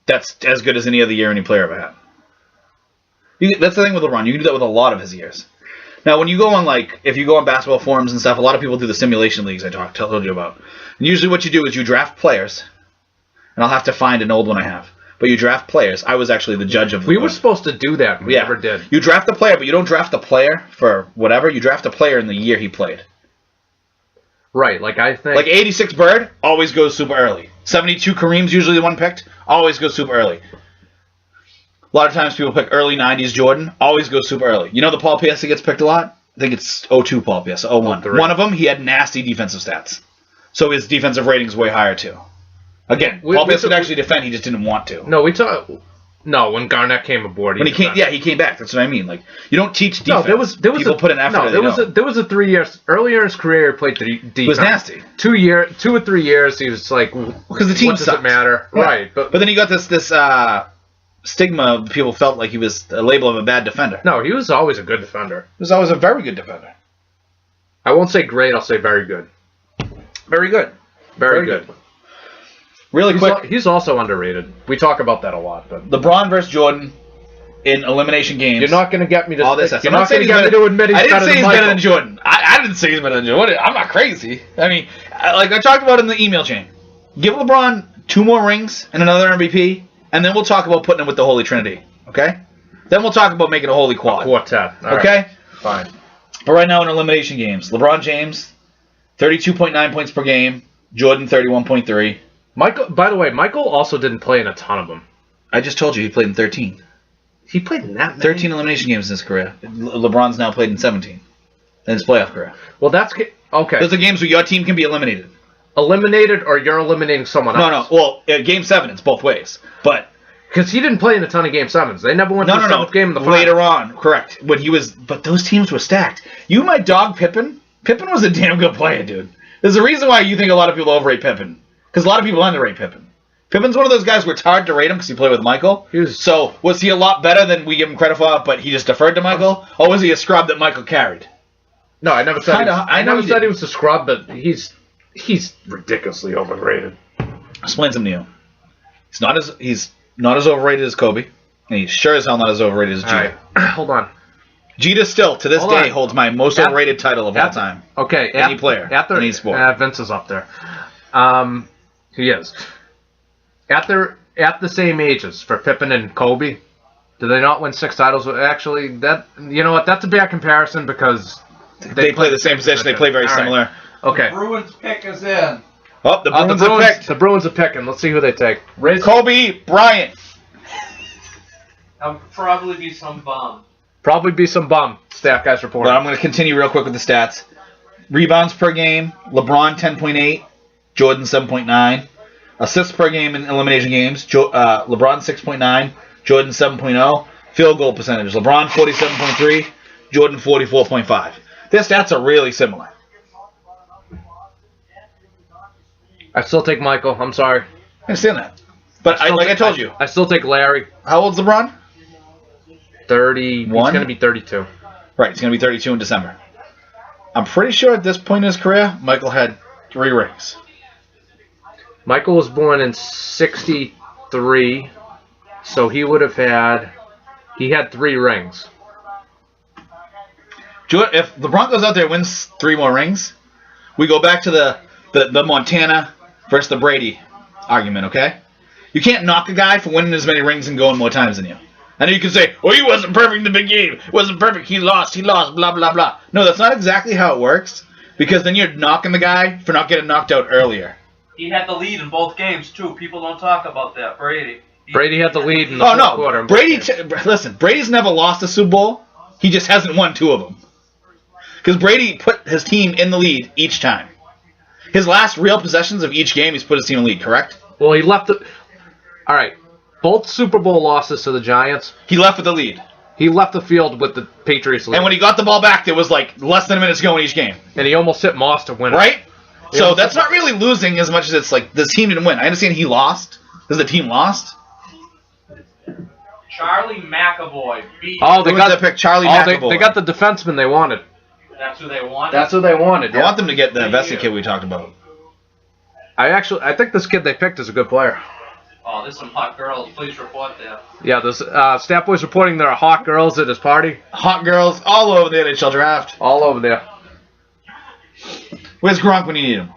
that's as good as any other year any player ever had. That's the thing with LeBron. You can do that with a lot of his years. Now, when you go on, if you go on basketball forums and stuff, a lot of people do the simulation leagues I told you about. And usually what you do is you draft players, and I'll have to find an old one I have. But you draft players. I was actually the judge of. We were supposed to do that. We never did. You draft the player, but you don't draft the player for whatever. You draft a player in the year he played. Right. I think 86 Bird always goes super early. 72 Kareem's usually the one picked. Always goes super early. A lot of times people pick early 90s Jordan. Always goes super early. You know the Paul Pierce that gets picked a lot? I think it's 02 Paul Pierce, 01. One of them, he had nasty defensive stats. So his defensive rating is way higher, too. Again, Paul Pierce could actually defend, he just didn't want to. No, when Garnett came aboard, he came back. That's what I mean. You don't teach defense. No, people put an effort. There was a 3 years earlier in his career he played defense. It was nasty. 2 or 3 years he was like, because the team what does it matter? Yeah. Right, but then you got this stigma. People felt like he was a label of a bad defender. No, he was always a good defender. He was always a very good defender. I won't say great. I'll say very good. Very good. Very good. Really quick. He's also underrated. We talk about that a lot. But LeBron versus Jordan in elimination games. You're not going to get me to. All this. You're not going to get me to admit he's better than Michael. I didn't say he's better than Jordan. I didn't say he's better than Jordan. I'm not crazy. I mean, like I talked about in the email chain. Give LeBron 2 more rings and another MVP, and then we'll talk about putting him with the Holy Trinity. Okay? Then we'll talk about making a holy quad. Quartet. All okay? Right. Fine. But right now in elimination games, LeBron James, 32.9 points per game. Jordan, 31.3. Michael. By the way, Michael also didn't play in a ton of them. I just told you he played in 13. He played in that many? 13 elimination games in his career. LeBron's now played in 17 in his playoff career. Well, that's okay. Those are games where your team can be eliminated. Eliminated, or you're eliminating someone else? No. Well, Game 7, it's both ways. But because he didn't play in a ton of Game 7s. They never went to the 7th game in the final. Later on, correct. When he was, but those teams were stacked. You might dog Pippen. Pippen was a damn good player, dude. There's a reason why you think a lot of people overrate Pippen. Because a lot of people underrate Pippen. Pippen's one of those guys where it's hard to rate him because he played with Michael. So was he a lot better than we give him credit for, but he just deferred to Michael? Or was he a scrub that Michael carried? No, I never said I never said he was a scrub, but he's ridiculously overrated. Explain something to you. He's not as overrated as Kobe, and he's sure as hell not as overrated as Jeter. Right. Hold on. Jeter still, to this day, holds my most overrated title of all time. Okay. Any player, any sport. Vince is up there. He is. At the same ages for Pippen and Kobe, do they not win 6 titles? Actually, you know what? That's a bad comparison because they play the same position. They play very similar. Right. Okay. The Bruins pick is in. Oh, the Bruins are picked. The Bruins are picking. Let's see who they take. Kobe Bryant. That'll probably be some bum. Probably be some bum. Stat guys reporting. But I'm going to continue real quick with the stats. Rebounds per game, LeBron 10.8, Jordan 7.9. Assists per game in elimination games, LeBron 6.9, Jordan 7.0. Field goal percentage, LeBron 47.3, Jordan 44.5. Their stats are really similar. I still take Michael. I'm sorry. I understand that. But I told you. I still take Larry. How old's LeBron? 31. He's going to be 32. Right, he's going to be 32 in December. I'm pretty sure at this point in his career, Michael had 3 rings. Michael was born in 60. 3, so he would have had. He had 3 rings. If LeBron goes out there and wins 3 more rings, we go back to the Montana versus the Brady argument, okay? You can't knock a guy for winning as many rings and going more times than you. I know you can say, he wasn't perfect in the big game. It wasn't perfect. He lost, blah, blah, blah. No, that's not exactly how it works, because then you're knocking the guy for not getting knocked out earlier. He had the lead in both games, too. People don't talk about that. Brady. Brady had the lead in the fourth quarter. Listen, Brady's never lost a Super Bowl. He just hasn't won 2 of them. Because Brady put his team in the lead each time. His last real possessions of each game, he's put his team in the lead, correct? Well, he left the... All right. Both Super Bowl losses to the Giants, He left with the lead. he left the field with the Patriots lead. And when he got the ball back, there was like less than a minute to go in each game. And he almost hit Moss to win it. Right? Yeah. So that's not really losing as much as it's like the team didn't win. I understand he lost. Because the team lost. Charlie McAvoy beat. Oh, they Who got was that pick? Charlie McAvoy. they got the defenseman they wanted. That's who they wanted. That's what they wanted. I want them to get the Vesey kid we talked about. I think this kid they picked is a good player. Oh, there's some hot girls. Please report there. Yeah, this Stat Boy's reporting there are hot girls at his party. Hot girls all over the NHL draft. All over there. Where's Gronk when you need him?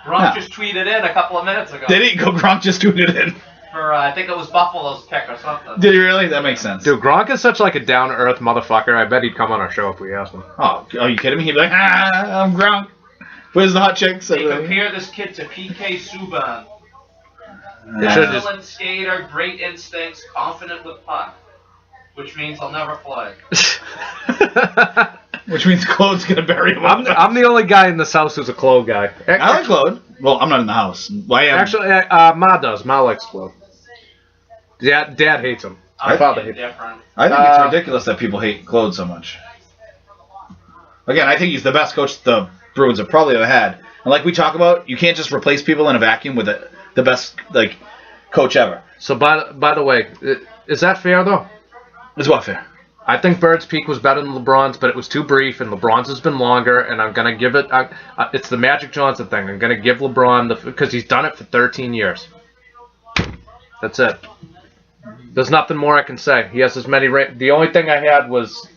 Gronk Yeah. just tweeted in a couple of minutes ago. Did he? Go Gronk just tweeted in. For, I think it was Buffalo's pick or something. Did he really? That makes sense. Dude, Gronk is such like a down-to-earth motherfucker. I bet he'd come on our show if we asked him. Oh, are you kidding me? He'd be like, I'm Gronk. Where's the hot chicks? They compare this kid to PK Subban. They should just... Excellent skater, great instincts, confident with puck. Which means he'll never play. Which means Claude's going to bury him. I'm the only guy in this house who's a Claude guy. I like Claude. Well, I'm not in the house. Well, I am. Actually, Ma does. Ma likes Claude. Dad hates him. My father hates him. Different. I think it's ridiculous that people hate Claude so much. Again, I think he's the best coach the Bruins have probably ever had. And like we talk about, you can't just replace people in a vacuum with the best coach ever. So by the way, is that fair though? Is what fair? I think Bird's peak was better than LeBron's, but it was too brief, and LeBron's has been longer. And I'm gonna give it. It's the Magic Johnson thing. I'm gonna give LeBron because he's done it for 13 years. That's it. There's nothing more I can say. He has as many. The only thing I had was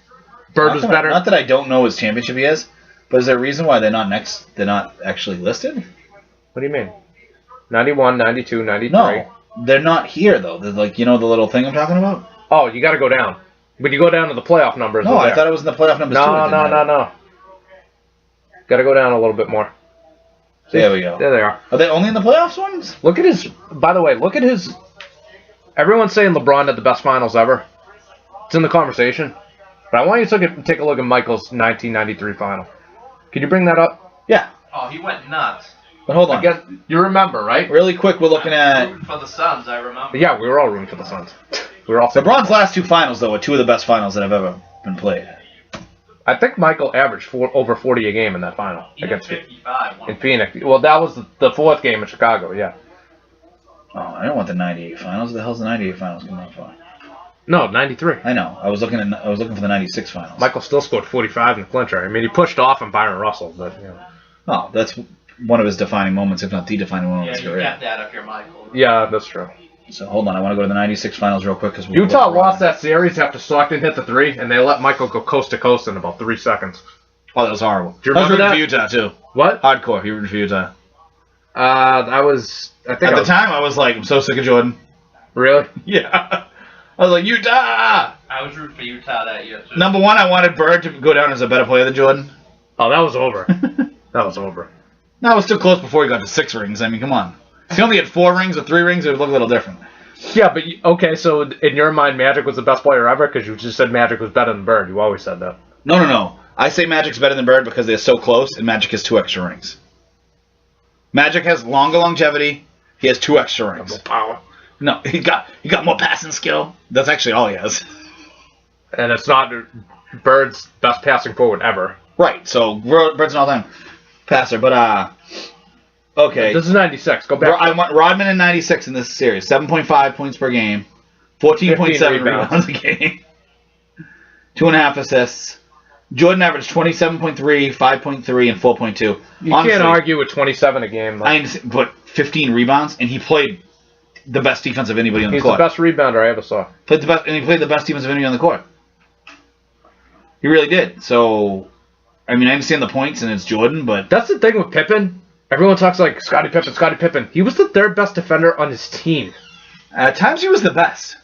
Bird was better. Not that I don't know his championship he is, but is there a reason why they're not next? They're not actually listed? What do you mean? 91, 92, 93. No, they're not here though. They're like the little thing I'm talking about. Oh, you got to go down. When you go down to the playoff numbers. No, I thought it was in the playoff numbers too. No. Got to go down a little bit more. See? There we go. There they are. Are they only in the playoffs ones? Look at his. By the way, look at his. Everyone's saying LeBron had the best finals ever. It's in the conversation. But I want you to take a look at Michael's 1993 final. Can you bring that up? Yeah. Oh, he went nuts. But hold on. Again, you remember, right? Really quick, we're looking at Rooting for the Suns, I remember. Yeah, we were all rooting for the Suns. We were all. LeBron's last 2 finals though are 2 of the best finals that have ever been played. I think Michael averaged over 40 a game in that final He had against 55. in Phoenix. Well, that was the 4th game in Chicago. Yeah. Oh, I don't want the '98 finals. The hell's the '98 finals coming out for? No, 93. I know. I was looking for the '96 finals. Michael still scored 45 in the clincher. I mean, he pushed off on Byron Russell, but you know. Oh, that's one of his defining moments, if not the defining moment of Yeah, his you career. got that if you're Michael. Yeah, that's true. So hold on, I want to go to the '96 finals real quick because Utah lost that series after Stockton hit the 3, and they let Michael go coast to coast in about 3 seconds. Oh, that was horrible. Do you remember I was that? rooting for Utah too. What? Hardcore. You rooting for Utah? I think At the time, I was like, I'm so sick of Jordan. Really? Yeah. I was like, Utah! I was rooting for Utah that year, too. Number 1, I wanted Bird to go down as a better player than Jordan. Oh, that was over. That was over. No, it was still close before he got to 6 rings. I mean, come on. If he only had 4 rings or 3 rings, it would look a little different. Yeah, but okay, so in your mind, Magic was the best player ever because you just said Magic was better than Bird. You always said that. No. I say Magic's better than Bird because they're so close, and Magic has 2 extra rings. Magic has longer longevity. He has 2 extra rings. Double power. No, he got more passing skill. That's actually all he has. And it's not Bird's best passing forward ever. Right. So Bird's an all-time passer, but okay. This is 96. Go back. I want Rodman in '96 in this series. 7.5 points per game, 14.7 rebounds a game, 2.5 assists. Jordan averaged 27.3, 5.3, and 4.2. You can't argue with 27 a game. I understand, but 15 rebounds, and he played the best defense of anybody on the He's court. the best rebounder I ever saw. Played the best, and he played the best defense of anybody on the court. He really did. So, I mean, I understand the points, and it's Jordan, but That's the thing with Pippen. Everyone talks like Scottie Pippen, Scottie Pippen. He was the third best defender on his team. at times he was the best.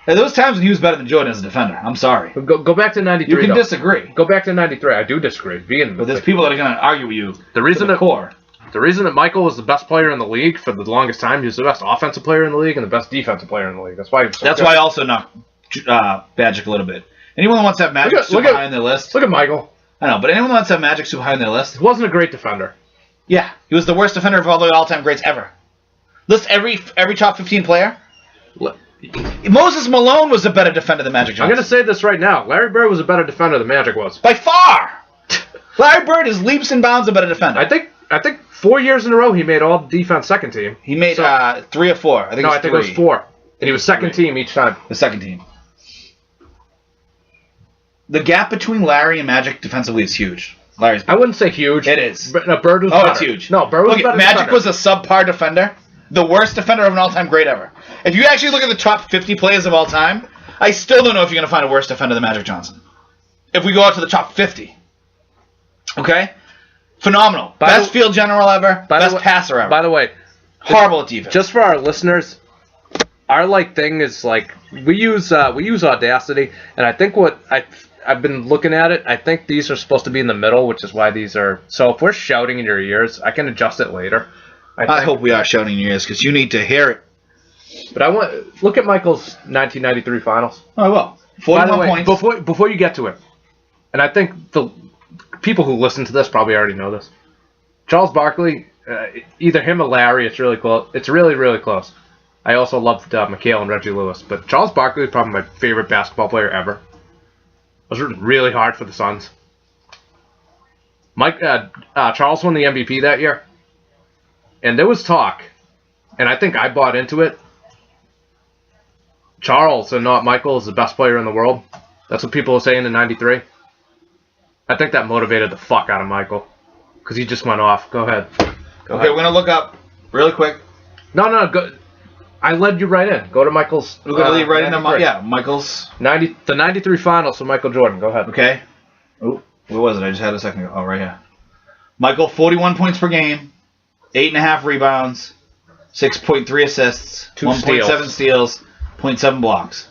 At those times when he was better than Jordan as a defender. I'm sorry. Go back to 93. You can though. disagree. Go back to 93. I do disagree. But there's people that are going to argue with you. The reason to the that core. The reason that Michael was the best player in the league for the longest time, he was the best offensive player in the league and the best defensive player in the league. That's why. He was so That's good. why I also knocked Magic a little bit. Anyone that wants to have Magic Look at- super look at- high on their list, Look at Michael. I know, but anyone that wants to have Magic super high on their list, He wasn't a great defender. yeah, he was the worst defender of all the all-time greats ever. List every top 15 player. Moses Malone was a better defender than Magic I'm Johnson. going to say this right now. Larry Bird was a better defender than Magic was. By far! Larry Bird is leaps and bounds a better defender. I think 4 years in a row he made all defense second team. He made 3 or 4. I think No, it was I think 3. it was 4. And he was second Three. team each time. The second team. The gap between Larry and Magic defensively is huge. Larry's I wouldn't say huge. It is. But no, Bird was Oh, better. it's huge. No, Bird was Look, better Magic defender. was a subpar defender. The worst defender of an all-time great ever. If you actually look at the top 50 players of all time, I still don't know if you're going to find a worse defender than Magic Johnson. If we go out to the top 50. Okay? Phenomenal. By Best the- field general ever. By the Best way- passer ever. By the way, Horrible at defense. just for our listeners, our thing is we use Audacity, and I think what I've been looking at it. I think these are supposed to be in the middle, which is why these are. So if we're shouting in your ears, I can adjust it later. I hope we are shouting in your ears because you need to hear it. But I want look at Michael's 1993 finals. Oh, I will. By the 41 way, points. before you get to it, and I think the people who listen to this probably already know this. Charles Barkley, either him or Larry, it's really close. It's really, really close. I also loved McHale and Reggie Lewis, but Charles Barkley is probably my favorite basketball player ever. I was rooting really hard for the Suns. Charles won the MVP that year, and there was talk, and I think I bought into it. Charles and not Michael is the best player in the world. That's what people were saying in '93. I think that motivated the fuck out of Michael because he just went off. Go ahead. Go Okay, we're going to look up really quick. No, go. I led you right in. Go to Michael's. We're going to leave right into 93. Michael's. The '93 finals for Michael Jordan. Go ahead. Okay. Oh, where was it? I just had it a second ago. Oh, right here. Michael, 41 points per game, 8.5 rebounds, 6.3 assists, 2 1.7 steals, 0.7 blocks.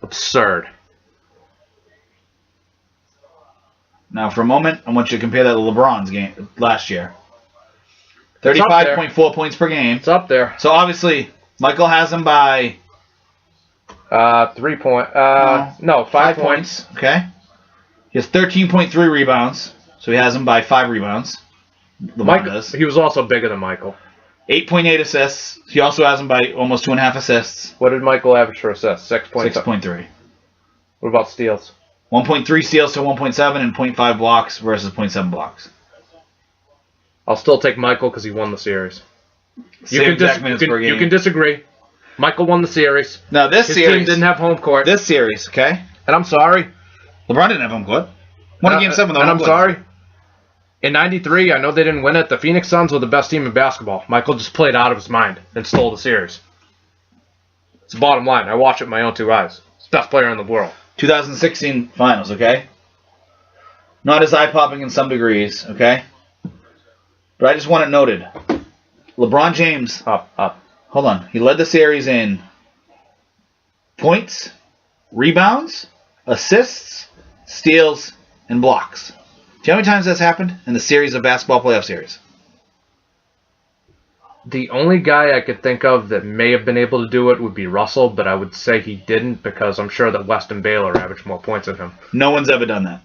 Absurd. Now, for a moment, I want you to compare that to LeBron's game last year. It's up there. 35.4 points per game. It's up there. So, obviously, Michael has him by 3 point. No, 5 points. Okay. He has 13.3 rebounds. So, he has him by 5 rebounds. LeBron Michael. does. He was also bigger than Michael. 8.8 assists. He also has him by almost 2.5 assists. What did Michael average for assists? 6.7. 6.3. What about steals? 1.3 steals to 1.7 and 0.5 blocks versus 0.7 blocks. I'll still take Michael because he won the series. Same exact minutes per game. You can disagree. Michael won the series. Now this His team series, didn't have home court. this series, okay? And I'm sorry. LeBron didn't have home court. Won a game 7 though. And I'm sorry. In '93, I know they didn't win it. The Phoenix Suns were the best team in basketball. Michael just played out of his mind and stole the series. It's the bottom line. I watch it with my own 2 eyes. He's the best player in the world. 2016 finals, okay? Not as eye-popping in some degrees, okay? But I just want it noted. LeBron James, Up. hold on. He led the series in points, rebounds, assists, steals, and blocks. Do you know how many times that's happened in the series of basketball playoff series? The only guy I could think of that may have been able to do it would be Russell, but I would say he didn't because I'm sure that Weston Baylor averaged more points than him. No one's ever done that.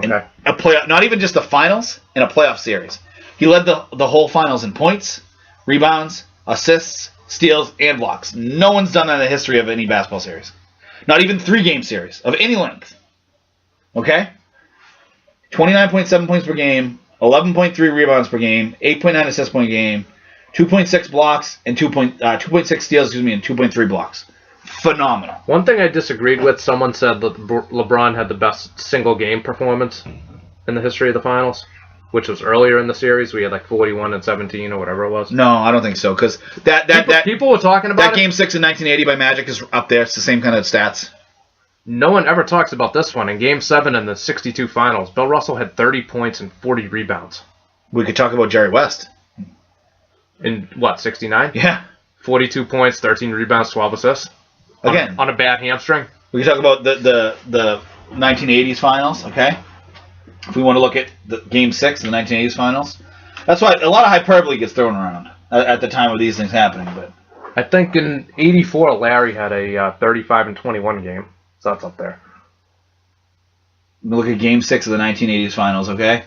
In Okay. a playoff, not even just the finals, in a playoff series. He led the whole finals in points, rebounds, assists, steals, and blocks. No one's done that in the history of any basketball series. Not even 3-game series of any length. Okay? 29.7 points per game, 11.3 rebounds per game, 8.9 assists per game, 2.6 blocks, and 2.6 steals, and 2.3 blocks. Phenomenal. One thing I disagreed with, someone said that LeBron had the best single game performance in the history of the finals. which was earlier in the series. We had like 41 and 17 or whatever it was. No, I don't think so, because People were talking about that it. Game 6 in 1980 by Magic is up there. It's the same kind of stats. No one ever talks about this one. In Game 7 in the 62 finals, Bill Russell had 30 points and 40 rebounds. We could talk about Jerry West. In, what, 69? Yeah. 42 points, 13 rebounds, 12 assists. Again, On a bad hamstring. we can talk about the 1980s finals, okay? If we want to look at the Game 6 of the 1980s finals. That's why a lot of hyperbole gets thrown around at the time of these things happening. But I think in 84, Larry had a 35 and 21 game. So that's up there. look at Game 6 of the 1980s finals, okay?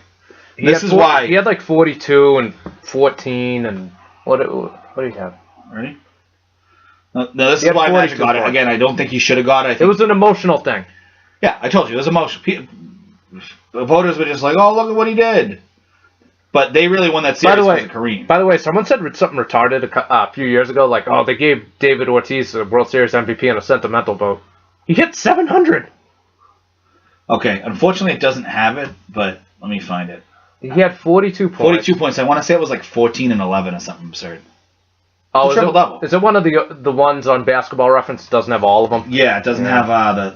He This had is why... He had like 42 and 14 and... What do you have? Ready? No, this He is had why Magic 42 got it. points. Again, I don't think he should have got it. I It think, was an emotional thing. yeah, I told you. It was emotional. The voters were just like, oh, look at what he did. But they really won that series because of Kareem. By the way, someone said something retarded a few years ago, like, oh, they gave David Ortiz the World Series MVP and a sentimental vote. He hit 700. Okay, unfortunately, it doesn't have it, but let me find it. He had 42 points. 42 points. I want to say it was like 14 and 11 or something absurd. Oh, is triple double. it one of the ones on Basketball Reference that doesn't have all of them? Yeah, it doesn't have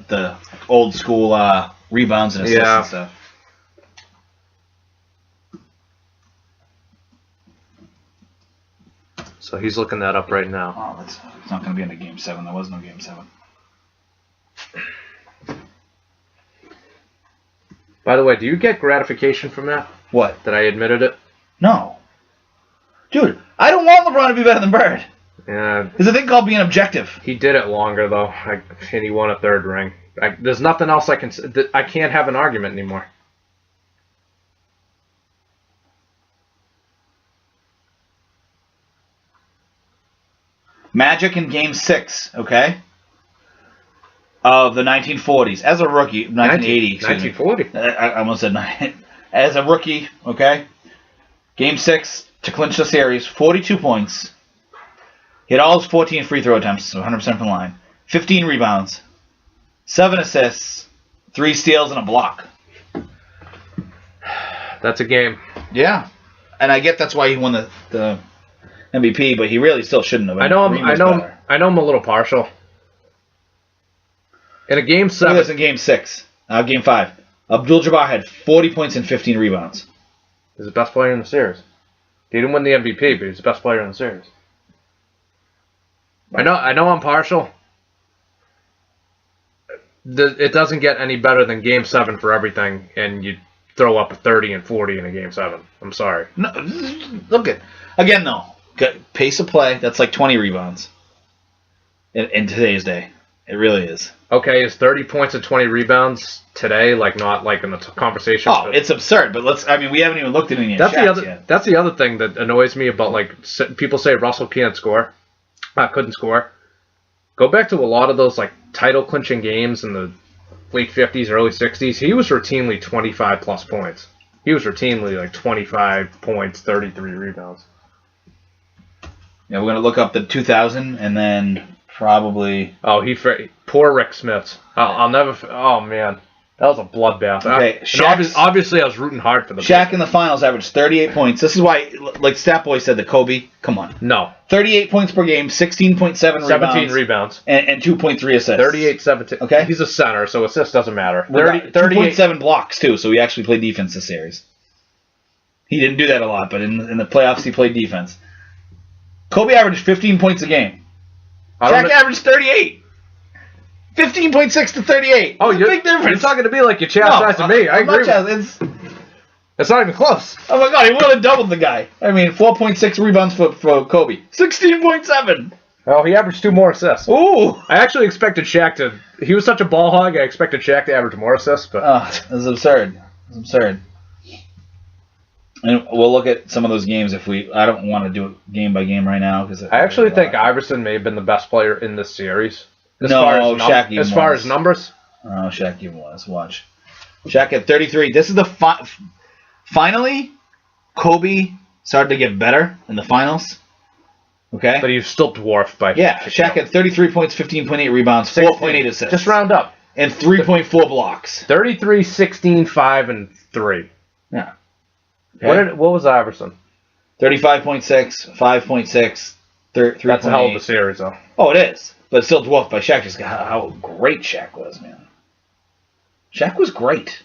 the old school rebounds and assists and stuff. So he's looking that up right now. Oh, it's not going to be in the Game 7. There was no Game 7. By the way, do you get gratification from that? What? That I admitted it? No. Dude, I don't want LeBron to be better than Bird. Yeah, There's a thing called being objective. he did it longer though, and he won a third ring. There's nothing else I can't have an argument anymore. Magic in Game 6, okay? Of the 1940s. As a rookie, 1980, excuse me. 1940. I almost said as a rookie, okay? Game 6 to clinch the series, 42 points. He had all his 14 free throw attempts, so 100% from the line. 15 rebounds, 7 assists, 3 steals, and a block. That's a game. Yeah. And I get that's why he won the MVP, but he really still shouldn't have. I know Kareem was better. I'm a little partial. In a Game Look at 7, this in Game 6. Game 5. Abdul-Jabbar had 40 points and 15 rebounds. he's the best player in the series. He didn't win the MVP, but he's the best player in the series. I know I'm partial. It doesn't get any better than Game 7 for everything, and you throw up a 30 and 40 in a Game 7. I'm sorry. No, look at again though. Pace of play. That's like 20 rebounds. In today's day, it really is. Okay, is 30 points and 20 rebounds today not like in the conversation? Oh, it's absurd. But we haven't even looked at any. That's Shaq's yet. That's the other thing that annoys me about people say Russell can't score, couldn't score. Go back to a lot of those title clinching games in the late 50s, early 60s. He was routinely 25 plus points. He was routinely 25 points, 33 rebounds. Yeah, we're gonna look up the 2000 and then probably. Oh, poor Rick Smith. I'll never. Oh man, that was a bloodbath. Okay, obviously I was rooting hard for the. Shaq in the finals averaged 38 points. This is why, like Statboy said, the Kobe. Come on. No. 38 points per game, 16.7 17 rebounds. And 2.3 assists. 38-17. Okay. He's a center, so assist doesn't matter. 38. 38. 2.7 blocks, too, so he actually played defense this series. He didn't do that a lot, but in the playoffs he played defense. Kobe averaged 15 points a game. Shaq averaged 38. 15.6 to 38. Oh, It's a big difference. You're talking to me like you're chastising me. I agree. It's not even close. Oh my God, he would have doubled the guy. 4.6 rebounds for Kobe. 16.7. Oh, he averaged 2 more assists. Ooh. I actually expected Shaq to. He was such a ball hog. I expected Shaq to average more assists, but It's absurd. It's absurd. And we'll look at some of those games if we. I don't want to do it game by game right now because I actually think Iverson may have been the best player in this series. Shaq even as far was. as numbers. Oh, Shaq even was. Watch. Shaq at 33. This is the finally. Kobe started to get better in the finals. Okay. But he was still dwarfed by. Shaq had 33 points, 15.8 rebounds, 4.8 assists. Just round up. And 3.4 blocks. 33, 16, 5, and 3. Yeah. Okay? What was Iverson? 35.6, 5.6, 3.8. That's a hell of a series, though. Oh, it is. But it's still dwarfed by Shaq. Just how great Shaq was, man. Shaq was great.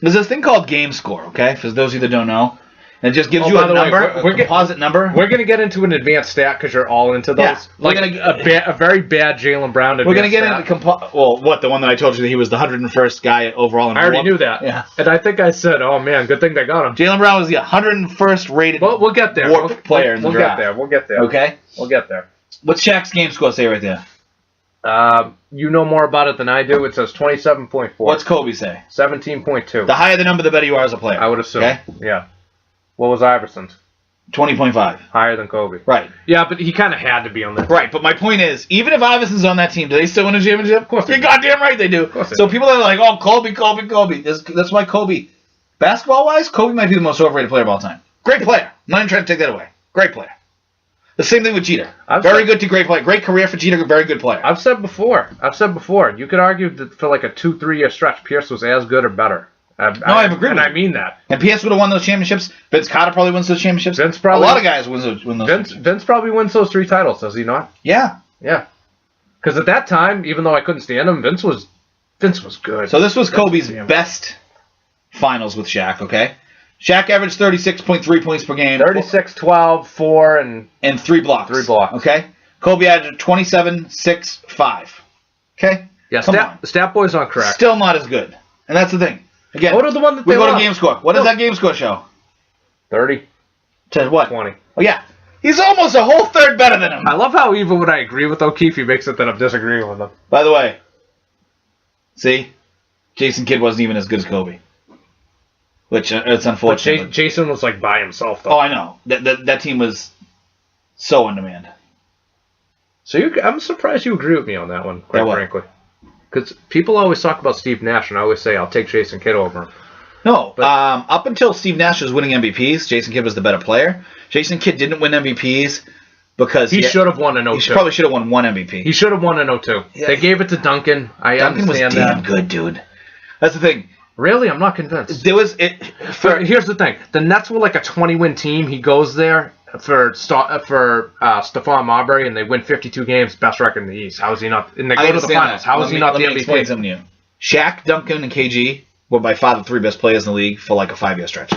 There's this thing called game score, okay? For those of you that don't know. And it just gives you by a the way, number, we're a composite number. We're going to get into an advanced stat because you're all into those. Yeah, like a very bad Jaylen Brown advanced We're going to get stat. into the one that I told you that he was the 101st guy overall in I already War. knew that. Yeah. And I think I said, oh, man, good thing they got him. Jaylen Brown was the 101st rated We'll get there. warped player in the draft. We'll get there. Okay? We'll get there. What's Shaq's game score say right there? You know more about it than I do. It says 27.4. What's Kobe say? 17.2. The higher the number, the better you are as a player. I would assume. Okay? Yeah. What was Iverson's? 20.5. Higher than Kobe. Right. Yeah, but he kind of had to be on that. Right, but my point is, even if Iverson's on that team, do they still win a championship? Of course they You're do. goddamn right they do. course they So do. people are like, oh, Kobe. That's why Kobe, basketball-wise, Kobe might be the most overrated player of all time. Great player. I'm not even trying to take that away. Great player. The same thing with Jeter. Very good to great player. Great career for Jeter. Very good player. I've said before. You could argue that for like a 2-3 year stretch, Pierce was as good or better. I've agreed and with I you. mean that. And PS would have won those championships. Vince Carter probably wins those championships. Vince probably- a lot of guys win those championships. Vince probably wins those 3 titles, does he not? Yeah. Yeah. Because at that time, even though I couldn't stand him, Vince was good. So this was Kobe's Damn. best finals with Shaq, okay? Shaq averaged 36.3 points per game. 36, 12, 4, and 3 blocks. 3 blocks. Okay? Kobe averaged 27, 6, 5. Okay? yeah. Come on. Stat Boy's on correct. Still not as good. And that's the thing. Again, Go to the one that we they go to lost. game score. What does that game score show? 30, To what? 20. Oh, yeah. He's almost a whole third better than him. I love how even when I agree with O'Keefe, he makes it that I'm disagreeing with him. By the way, see? Jason Kidd wasn't even as good as Kobe. Which, it's But unfortunate. Jason was like by himself, though. Oh, I know. That team was so in demand. So I'm surprised you agree with me on that one, quite Yeah, what? frankly. Because people always talk about Steve Nash, and I always say I'll take Jason Kidd over him. No, But- up until Steve Nash was winning MVPs, Jason Kidd was the better player. Jason Kidd didn't win MVPs because He should have won an He 02. probably should have won one MVP. He should have won an 02. Yeah. They gave it to Duncan. I Duncan was understand damn that. good, dude. That's the thing. Really? I'm not convinced. There was it. Here's the thing. The Nets were like a 20-win team. He goes there for Stephon Marbury, and they win 52 games, best record in the East. How is he not? And they go to the finals. How is he not the Let me explain MVP? something to you. Shaq, Duncan, and KG were by far the 3 best players in the league for like a 5-year stretch.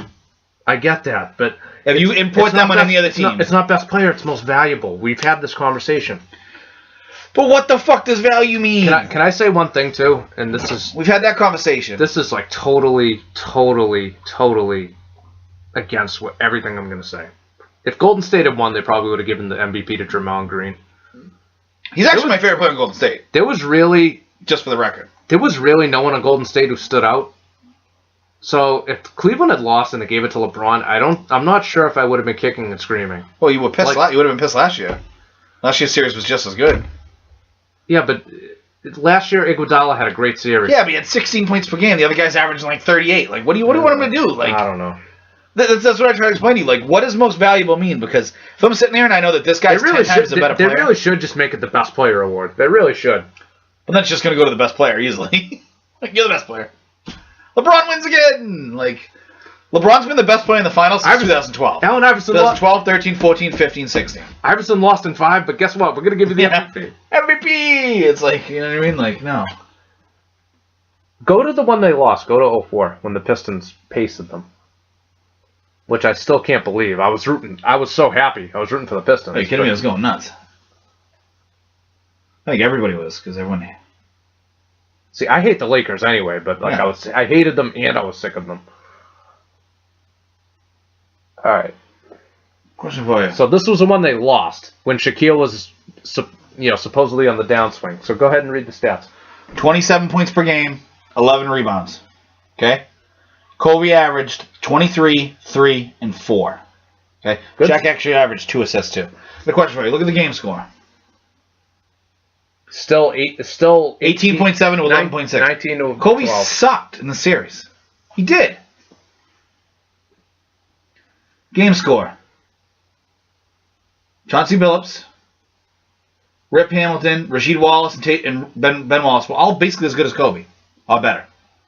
I get that, but If you import it's them not on any other it's not- team, it's not best player. It's most valuable. We've had this conversation. but what the fuck does value mean? Can I say one thing too? And this is We've had that conversation. like totally against everything I'm going to say. If Golden State had won, they probably would have given the MVP to Draymond Green. He's actually my favorite player in Golden State, There was really just for the record. no one on Golden State who stood out. So if Cleveland had lost and they gave it to LeBron, I'm not sure if I would have been kicking and screaming. Well, you were pissed. Like- You would have been pissed last year. Last year's series was just as good. Yeah, but last year Iguodala had a great series. Yeah, but he had 16 points per game. The other guy's averaging like 38. Like, what do you want him to do? Like, I don't know. that's what I try to explain to you. Like, what does most valuable mean? Because if I'm sitting there and I know that this They guy's 10 times a better they player, really should just make it the best player award. They really should. but that's just going to go to the best player easily. Like, you're the best player. LeBron wins again. Like, LeBron's been the best player in the finals since 2012. Allen Iverson 2012, 13, 14, 15, 16. Iverson lost in 5, but guess what? We're going to give you the Yeah. MVP. MVP! It's like, you know what I mean? Like, no. Go to the one they lost. Go to 04 when the Pistons pasted them. Which I still can't believe. I was rooting. I was so happy. I was rooting for the Pistons. Are you kidding me? I was going nuts. I think everybody was, because everyone... See, I hate the Lakers anyway, but like Yeah. I hated them and I was sick of them. All right. Question for you. So this was the one they lost when Shaquille was, supposedly on the downswing. So go ahead and read the stats. 27 points per game, 11 rebounds. Okay? Kobe averaged 23, 3, and 4. Okay? Good. Shaq actually averaged 2 assists, too. The question for you, look at the game score. Still 18.7 to 11.6. 19 to Kobe 12. sucked in the series. He did. Game score. Chauncey Billups, Rip Hamilton, Rasheed Wallace, and Ben Wallace were all basically as good as Kobe. All better.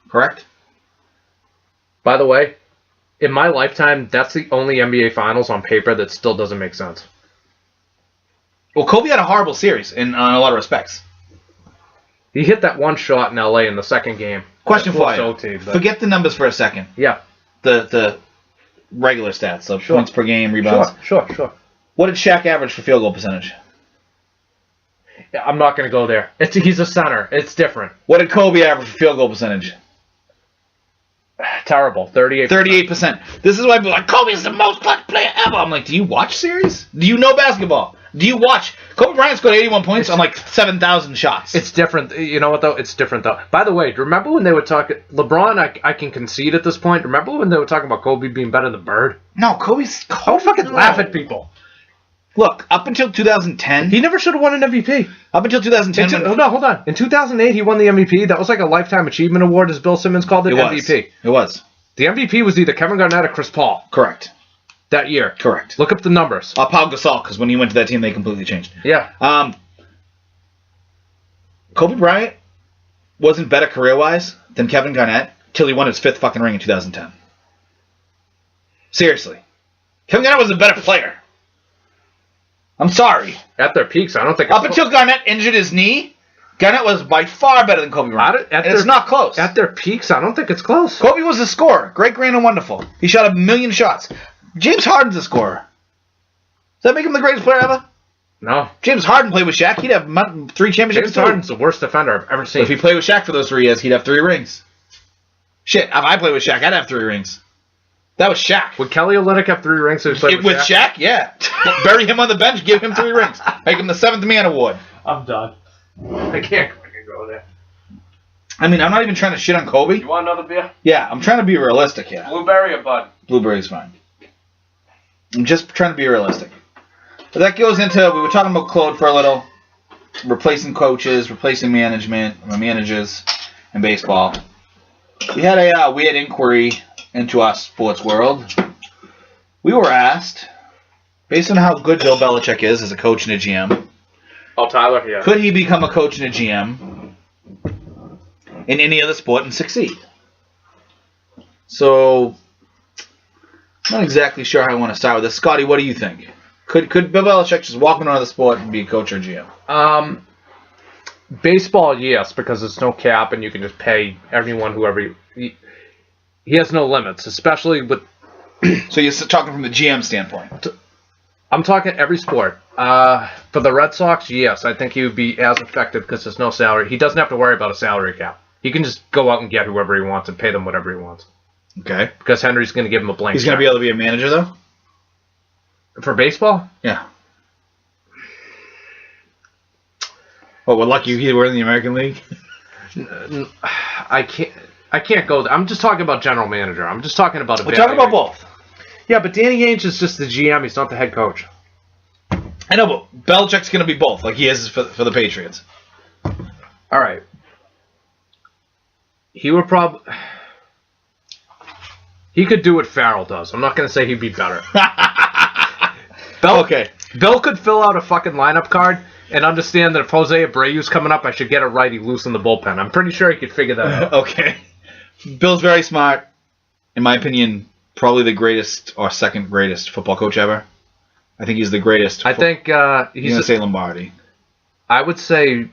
Correct? By the way, In my lifetime, that's the only NBA Finals on paper that still doesn't make sense. Well, Kobe had a horrible series in a lot of respects. He hit that one shot in LA in the second game. Question for you. OT, but- Forget the numbers for a second. Yeah. The regular stats, so Sure. points per game, rebounds. Sure. What did Shaq average for field goal percentage? Yeah, I'm not going to go there. He's a center. It's different. What did Kobe average for field goal percentage? Terrible. 38. 38%. This is why people are like, Kobe is the most clutch player ever. I'm like, do you watch series? Do you know basketball? Do you watch? Kobe Bryant scored 81 points on like 7,000 shots. It's different. You know what, though? It's different, though. By the way, remember when they were talking... LeBron, I can concede at this point. Remember when they were talking about Kobe being better than Bird? No, Kobe's... I would fucking laugh at people. Look, up until 2010... He never should have won an MVP. Up until 2010... Hold on. In 2008, he won the MVP. That was like a Lifetime Achievement Award, as Bill Simmons called it, MVP. It was. The MVP was either Kevin Garnett or Chris Paul Correct. that year. Correct. Look up the numbers. Pau Gasol, because when he went to that team, they completely changed. Yeah. Kobe Bryant wasn't better career-wise than Kevin Garnett till he won his 5th fucking ring in 2010. Seriously. Kevin Garnett was a better player. I'm sorry. At their peaks, I don't think... Up until Garnett injured his knee, Garnett was by far better than Kobe Bryant. And it's not close. At their peaks, I don't think it's close. Kobe was a scorer. Great, grand, and wonderful. He shot 1 million shots. James Harden's a scorer. Does that make him the greatest player ever? No. James Harden played with Shaq. He'd have 3 championships. James Harden's the worst defender I've ever seen. If he played with Shaq for those 3 years, he'd have 3 rings. Shit, if I played with Shaq, I'd have 3 rings. That was Shaq. Would Kelly Olynyk have 3 rings if he played with Shaq? Shaq, yeah. Bury him on the bench, give him 3 rings. Make him the 7th man award. I'm done. I can't fucking go there. I mean, I'm not even trying to shit on Kobe. You want another beer? Yeah, I'm trying to be realistic here. Blueberry or Bud? Blueberry's fine. I'm just trying to be realistic. But that goes into, we were talking about Claude for a little, replacing coaches, replacing managers in baseball. We had a weird inquiry into our sports world. We were asked, based on how good Bill Belichick is as a coach and a GM, Oh, Tyler, yeah. could he become a coach and a GM in any other sport and succeed? So, I'm not exactly sure how I want to start with this. Scotty, what do you think? Could Bill Belichick just walk into another sport and be a coach or GM? Baseball, yes, because it's no cap and you can just pay everyone whoever he has no limits, especially with... So you're talking from the GM standpoint. I'm talking every sport. For the Red Sox, yes, I think he would be as effective because there's no salary. He doesn't have to worry about a salary cap. He can just go out and get whoever he wants and pay them whatever he wants. Okay. Because Henry's going to give him a blank He's going to check. be able to be a manager, though? For baseball? Yeah. Well, we're lucky we're in the American League. I can't go there. I'm just talking about general manager. I'm just talking about... We're talking about both. Yeah, but Danny Ainge is just the GM. He's not the head coach. I know, but Belichick's going to be both, like he is for the Patriots. All right. He would probably... He could do what Farrell does. I'm not going to say he'd be better. Bill could fill out a fucking lineup card and understand that if Jose Abreu's coming up, I should get a righty loose in the bullpen. I'm pretty sure he could figure that out. Okay. Bill's very smart. In my opinion, probably the greatest or second greatest football coach ever. I think he's the greatest. I think he's going to say Lombardi. I would say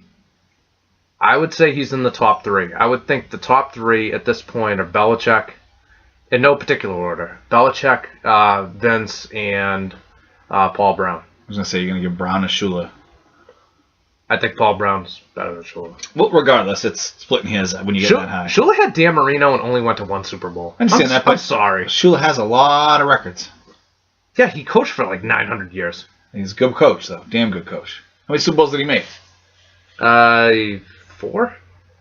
he's in the top 3. I would think the top 3 at this point are Belichick, in no particular order. Belichick, Vince, and Paul Brown. I was going to say you're going to give Brown a Shula. I think Paul Brown's better than Shula. Well, regardless, it's splitting hairs when you get that high. Shula had Dan Marino and only went to 1 Super Bowl. I understand that, but I'm sorry. Shula has a lot of records. Yeah, he coached for like 900 years. He's a good coach, though. Damn good coach. How many Super Bowls did he make? 4? I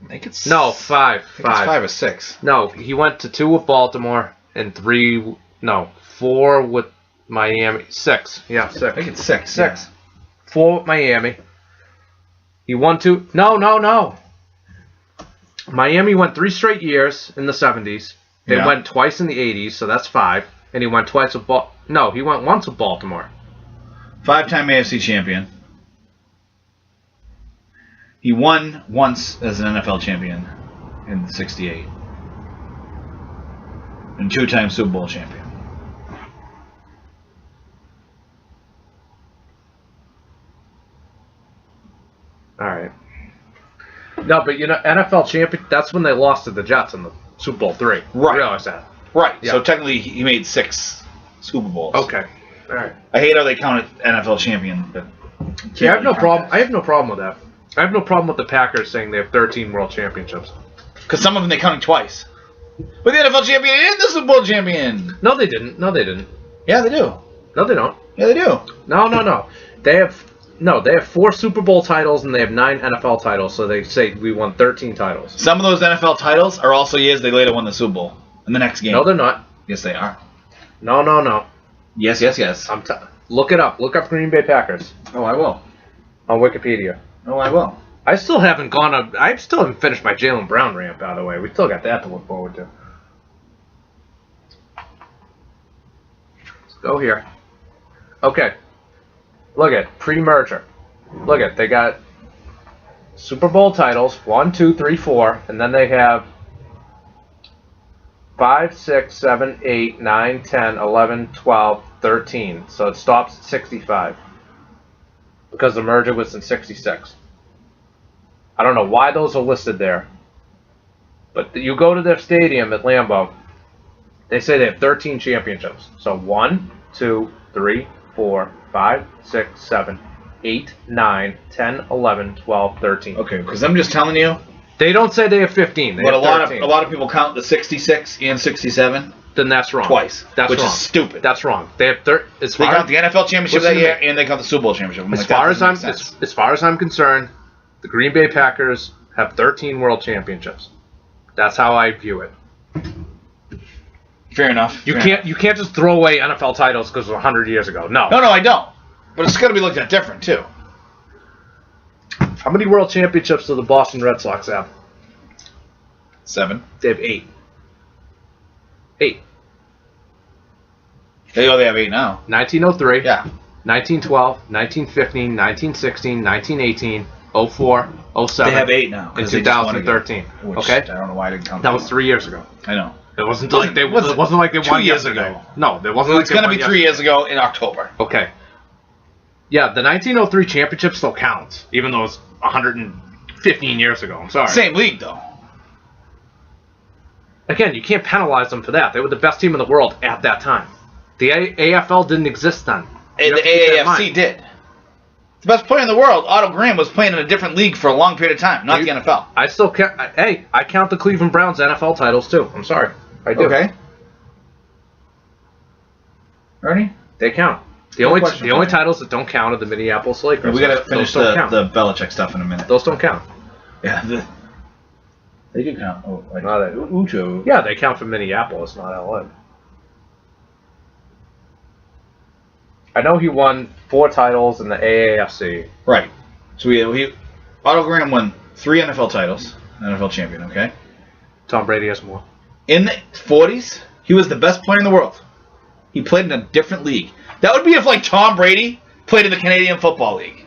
think it's... No, 5. I think it's 5 or 6. No, he went to 2 with Baltimore and 4 with Miami. 6. Yeah, 6. I think it's 6. 6. Yeah. 4 with Miami. He won 2. No. Miami went 3 straight years in the 70s. They went twice in the 80s, so that's 5. And he went twice with he went once with Baltimore. 5-time AFC champion. He won once as an NFL champion in '68. and 2-time Super Bowl champion. All right. No, but NFL champion. That's when they lost to the Jets in the Super Bowl III. Right. I realize that. Right. Yeah. So technically, he made 6 Super Bowls. Okay. All right. I hate how they count it NFL champion, but Yeah, I have no problem. I have no problem with that. I have no problem with the Packers saying they have 13 world championships. because some of them they counting twice. But the NFL champion and the Super Bowl champion. No, they didn't. No, they didn't. Yeah, they do. No, they don't. Yeah, they do. No. They have 4 Super Bowl titles and they have 9 NFL titles. So they say we won 13 titles. Some of those NFL titles are also years they later won the Super Bowl in the next game. No, they're not. Yes, they are. No. Yes. Look it up. Look up Green Bay Packers Oh, I will. on Wikipedia. Oh, I will. I still haven't finished my Jaylen Brown rant, by the way. We still got that to look forward to. Let's go here. Okay. Look at pre-merger. Look at they got Super Bowl titles 1, 2, 3, 4, and then they have 5, 6, 7, 8, 9, 10, 11, 12, 13. So it stops at 65 because the merger was in 66. I don't know why those are listed there. But you go to their stadium at Lambeau, they say they have 13 championships. So 1, 2, 3, 4, 5, 6, 7, 8, 9, 10, 11, 12, 13. Okay, because I'm just telling you. They don't say they have 15. They But have 13. a lot of people count the 66 and 67 Then that's wrong. twice, That's which wrong. is stupid. That's wrong. They have They count the NFL championship Listen that to year me. and they count the Super Bowl championship. I'm as like, far that as I'm doesn't make sense. as far as I'm concerned, the Green Bay Packers have 13 world championships. That's how I view it. Fair enough. You Fair can't just throw away NFL titles because it was 100 years ago. No. No, I don't. But it's got to be looked at different too. How many world championships do the Boston Red Sox have? 7. They have 8. 8. They have 8 now. 1903. Yeah. 1912, 1915, 1916, 1918, 04, 07. They have 8 now. In 'cause they just won again, 2013. which Okay? I don't know why I didn't count That was 3 years ago. I know. It wasn't Wasn't- like they was it it wasn't like they 2 won years yesterday. ago? No, there wasn't Well, like it's they going to won be 3 years ago in October. Okay. Yeah, the 1903 championship still counts, even though it's 115 years ago. I'm sorry. Same league though. Again, you can't penalize them for that. They were the best team in the world at that time. The AFL didn't exist then. You And have the to keep that in AAFC mind. did. The best player in the world, Otto Graham, was playing in a different league for a long period of time, not You- the NFL. I still count. Hey, I count the Cleveland Browns NFL titles too. I'm sorry, I do. Okay. Ernie? They count. The No only question the only for you. titles that don't count are the Minneapolis Lakers. We got to Those finish don't the count. Belichick stuff in a minute. Those don't count. Yeah. They do count. Oh, like No, they- Ucho. Yeah, they count for Minneapolis, not LA. I know he won 4 titles in the AAFC. Right. So Otto Graham won 3 NFL titles, NFL champion. Okay. Tom Brady has more. In the 40s, he was the best player in the world. He played in a different league. That would be if like Tom Brady played in the Canadian Football League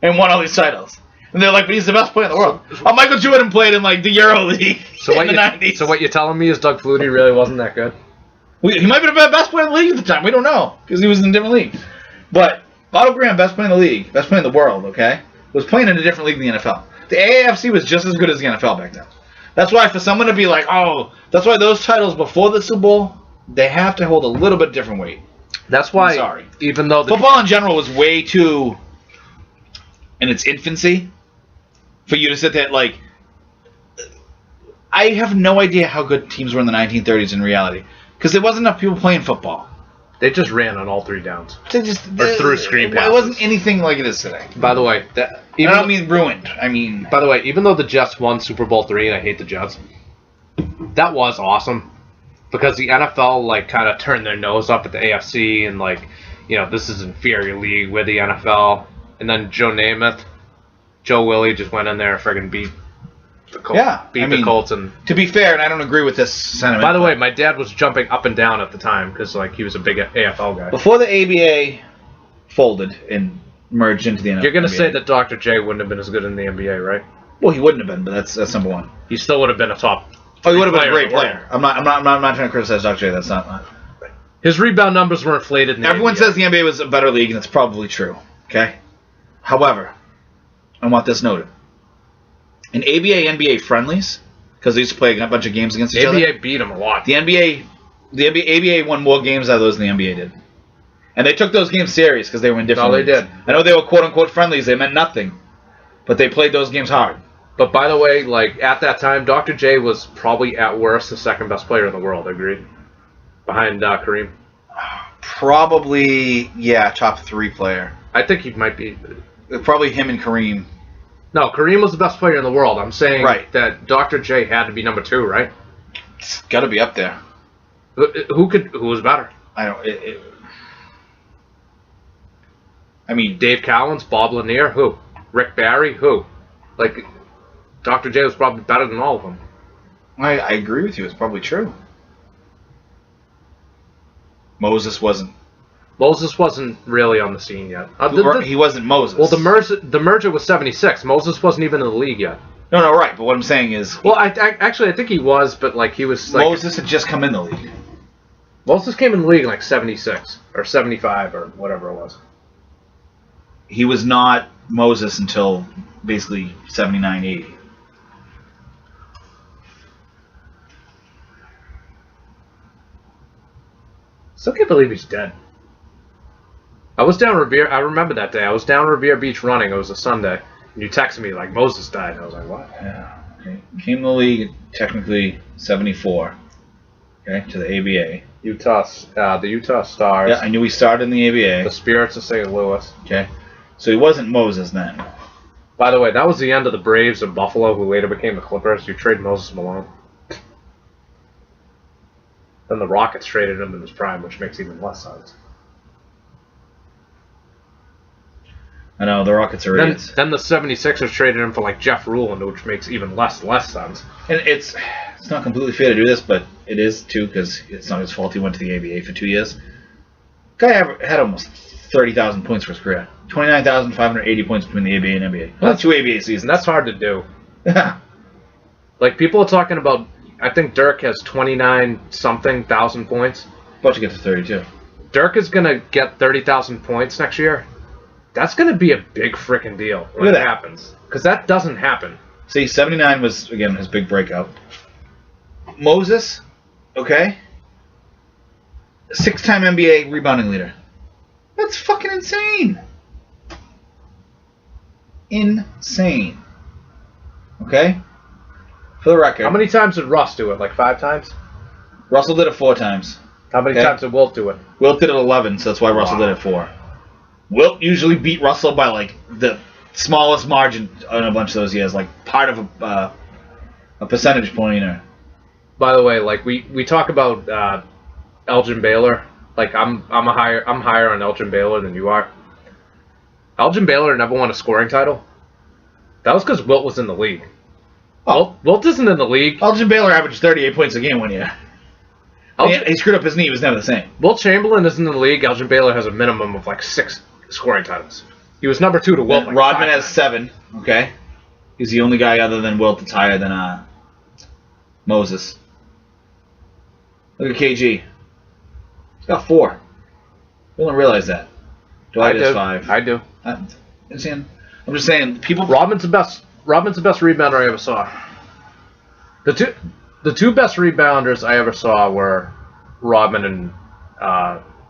and won all these titles. And they're like, but he's the best player in the world. Michael Jordan played in like the Euro League in the 90s. So what you're telling me is Doug Flutie really wasn't that good? He might have been the best player in the league at the time. We don't know because he was in a different league. But Otto Graham, best player in the league, best player in the world, okay, was playing in a different league than the NFL. The AAFC was just as good as the NFL back then. That's why for someone to be like, oh, that's why those titles before the Super Bowl, they have to hold a little bit different weight. That's why, I'm sorry. even though the Football in general was way too in its infancy for you to sit there like. I have no idea how good teams were in the 1930s in reality because there wasn't enough people playing football. they just ran on all 3 downs. They just Or threw screen It passes. wasn't anything like it is today. By the way, that I even don't mean ruined. I mean by the way, even though the Jets won Super Bowl III, and I hate the Jets, that was awesome because the NFL like kind of turned their nose up at the AFC and like, this is inferior league with the NFL, and then Joe Willie just went in there and friggin' beat the Colts. Yeah, beat I the mean, Colts and. to be fair, and I don't agree with this sentiment. By the way, my dad was jumping up and down at the time because like he was a big AFL guy. before the ABA folded and merged into the NFL, You're gonna say that Dr. J wouldn't have been as good in the NBA, right? Well, he wouldn't have been, but that's number one. He still would have been a top Oh, he would have been a player great in the world. player. I'm not trying to criticize Dr. J. That's not. His rebound numbers were inflated. In the Everyone NBA. says the NBA was a better league, and it's probably true. Okay. However, I want this noted: in ABA-NBA friendlies, because they used to play a bunch of games against each other. ABA beat him a lot. The ABA won more games out of those than the NBA did. And they took those games serious because they were in different No, they leagues. did. I know they were quote-unquote friendlies. They meant nothing. But they played those games hard. But by the way, like at that time, Dr. J was probably at worst the second best player in the world. Agreed. Behind Kareem. Probably, yeah, top 3 player. I think he might be. Probably him and Kareem. No, Kareem was the best player in the world. I'm saying Right. that Dr. J had to be number 2, right? It's got to be up there. Who was better? I don't. I mean, Dave Cowens, Bob Lanier, who? Rick Barry, who? Like, Dr. J was probably better than all of them. I agree with you. It's probably true. Moses wasn't. Moses wasn't really on the scene yet. He wasn't Moses. Well, the merger was 76. Moses wasn't even in the league yet. No, right. But what I'm saying is, Well, I think he was, but like he was like Moses had just come in the league. Moses came in the league in like 76 or 75 or whatever it was. He was not Moses until basically 79, 80. Still can't believe he's dead. I was down Revere. I remember that day. I was down Revere Beach running. It was a Sunday. And you texted me like Moses died. And I was like, what? Yeah. Okay. Came in the league technically 74. Okay, to the ABA. The Utah Stars. Yeah, I knew he started in the The ABA. Spirits of St. Louis. Okay, so he wasn't Moses then. By the way, that was the end of the Braves of Buffalo, who later became the Clippers. You trade Moses Malone. Then the Rockets traded him in his prime, which makes even less sense. I know the Rockets are idiots. Then the 76ers traded him for like Jeff Ruland, which makes even less sense. And it's not completely fair to do this, but it is too because it's not his fault. He went to the ABA for 2 years. Guy had almost 30,000 points for his career. 29,580 points between the ABA and NBA. Well, 2 ABA And seasons. that's hard to do. Yeah. Like people are talking about. I think Dirk has 29-something thousand points. About to get to 32. Dirk is gonna get 30,000 points next year. That's gonna be a big freaking deal when Look it at that. happens, because that doesn't happen. See, 79 was, again, his big breakout. Moses, okay? 6-time NBA rebounding leader. That's fucking insane. Insane. Okay? For the record, How many times did Russ do it? Like 5 times? Russell did it 4 times. How many Okay. times did Wilt do it? Wilt did it 11, so that's why Russell did it 4. Wilt usually beat Russell by, like, the smallest margin in a bunch of those years, like part of a percentage point or... By the way, like we talk about Elgin Baylor. Like I'm higher on Elgin Baylor than you are. Elgin Baylor never won a scoring title. That was because Wilt was in the league. Wilt isn't in the league. Elgin Baylor averaged 38 points a game 1 year. He screwed up his knee. It was never the same. Wilt Chamberlain isn't in the league. Elgin Baylor has a minimum of like 6 scoring titles. He was number 2 to Wilt. Like Rodman 5 has 7. Okay, he's the only guy other than Wilt that's higher than Moses. Look at KG. He's got 4. You don't realize that. Dwight has 5. I do. I'm just saying, people. Rodman's the best rebounder I ever saw. The two best rebounders I ever saw were Rodman and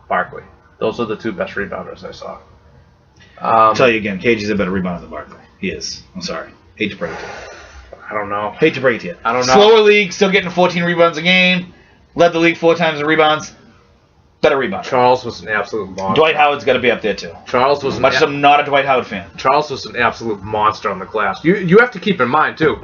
Barkley. Those are the 2 best rebounders I saw. I'll tell you again, KG's a better rebounder than Barkley. He is. I'm sorry. Hate to break it to you. I don't know. Hate to break it to you. I don't know. Slower league, still getting 14 rebounds a game. Led the league 4 times in rebounds. Better rebounder. Charles was an absolute monster. Dwight Howard's got to be up there too. Charles was Much as I'm not a Dwight Howard fan. Charles was an absolute monster on the glass. You have to keep in mind too.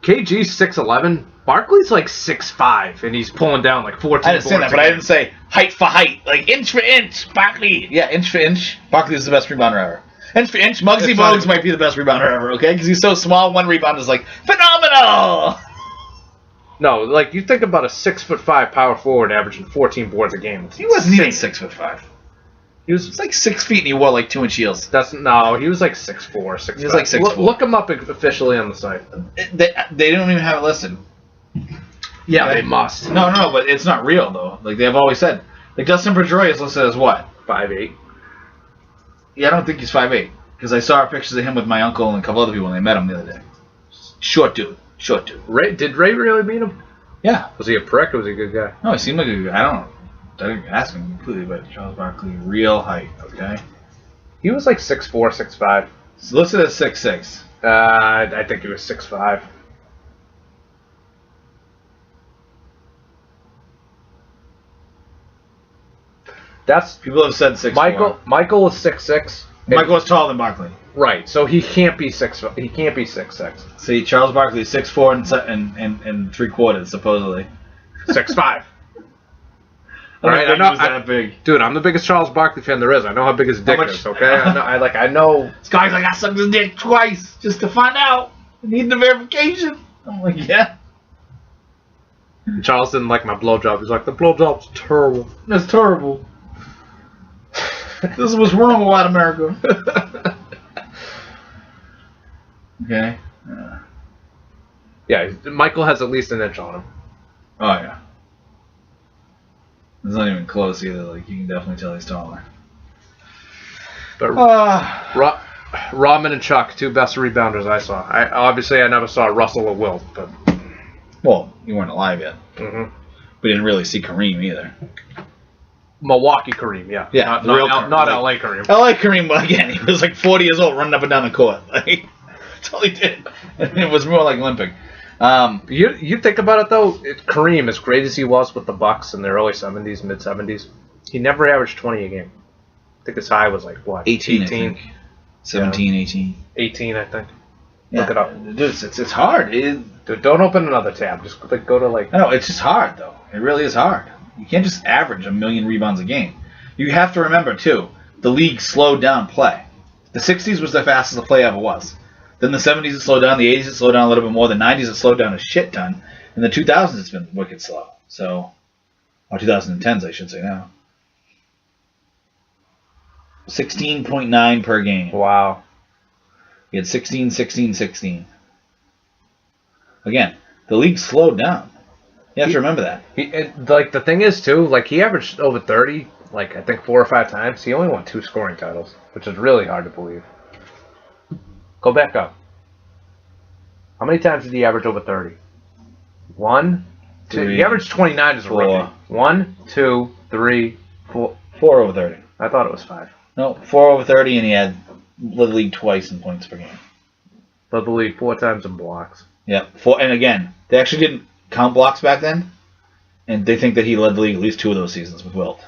KG's 6'11". Barkley's like 6'5", and he's pulling down like 14. I understand that, but I didn't say height for height, like inch for inch. Barkley, yeah, inch for inch. Barkley is the best rebounder ever. Inch for inch, Muggsy It's not Bogues might be the best rebounder ever. Okay, because he's so small, 1 rebound is like phenomenal. No, like you think about a 6'5" power forward averaging 14 boards a game. He wasn't even insane. 6'5". He was. He's like 6 feet and he wore like 2-inch heels. He was like 6'4", 6'5". He was like 6'4". Look him up officially on the site. They don't even have it listed. Yeah, Okay? they must. No, but it's not real though. Like they've always said. Like Dustin Pedroia is listed as what? 5'8". Yeah, I don't think he's 5'8". Because I saw pictures of him with my uncle and a couple other people when they met him the other day. Short dude. Did Ray really meet him? Yeah. Was he a prick or was he a good guy? No, he seemed like a I don't know. I didn't ask him completely, but Charles Barkley, real height, okay? He was like 6'4", 6'5". It's listed as 6'6". I think he was 6'5". That's People have said 6'4". Michael is 6'6". Michael was taller than Barkley. Right, so he can't be 6. He can't be 6'6". See, Charles Barkley is 6'4" and 3/4 supposedly. 6'5". I Right, right, I I know- was that big. Dude, I'm the biggest Charles Barkley fan there is. I know how big his dick much- is. Okay, I know. This guy's like, I sucked his dick twice just to find out. I need the verification. I'm like, yeah, Charles didn't like my blowjob. He's like, the blowjob's terrible. that's terrible. This is what's wrong with white America. Okay. Yeah, Michael has at least an inch on him. Oh yeah. It's not even close either. Like you can definitely tell he's taller. But Ah. Rodman and Chuck, two best rebounders I saw. I never saw Russell or Wilt, but Well, you weren't alive yet. mhm. We didn't really see Kareem either. Milwaukee Kareem, yeah, Yeah, not, the real not, Kareem, not like- LA Kareem. I like Kareem, but again, he was like 40 years old running up and down the court. Like, that's all he did. And it was more like limping. You think about it though, Kareem, as great as he was with the Bucks in the early 70s, mid 70s, he never averaged 20 a game. I think his high was like what? 18, I think. 17, 18. 18, I think. Yeah. Look it up. Dude, it's hard. Dude, don't open another tab. Just go to like. I know, it's just hard, though. It really is hard. You can't just average 1 million rebounds a game. You have to remember, too, the league slowed down play. The 60s was the fastest the play ever was. Then the 70s it slowed down, the 80s it slowed down a little bit more, the 90s it slowed down a shit ton, and the 2000s it's been wicked slow. So, or 2010s I should say now. 16.9 per game. Wow. He had 16, 16, 16. Again, the league slowed down. You have to remember that. Like the thing is too, like he averaged over 30, like I think 4 or 5 times. He only won 2 scoring titles, which is really hard to believe. Go back up. How many times did he average over 30? 1, 2. Three, He averaged 29 as a 4. rookie. 1, 2, 3, 4. 4 over 30. I thought it was 5. No, 4 over 30, and he had led the league twice in points per game. Led the league 4 times in blocks. Yeah, 4. And again, they actually didn't count blocks back then, and they think that he led the league at least 2 of those seasons with Wilt.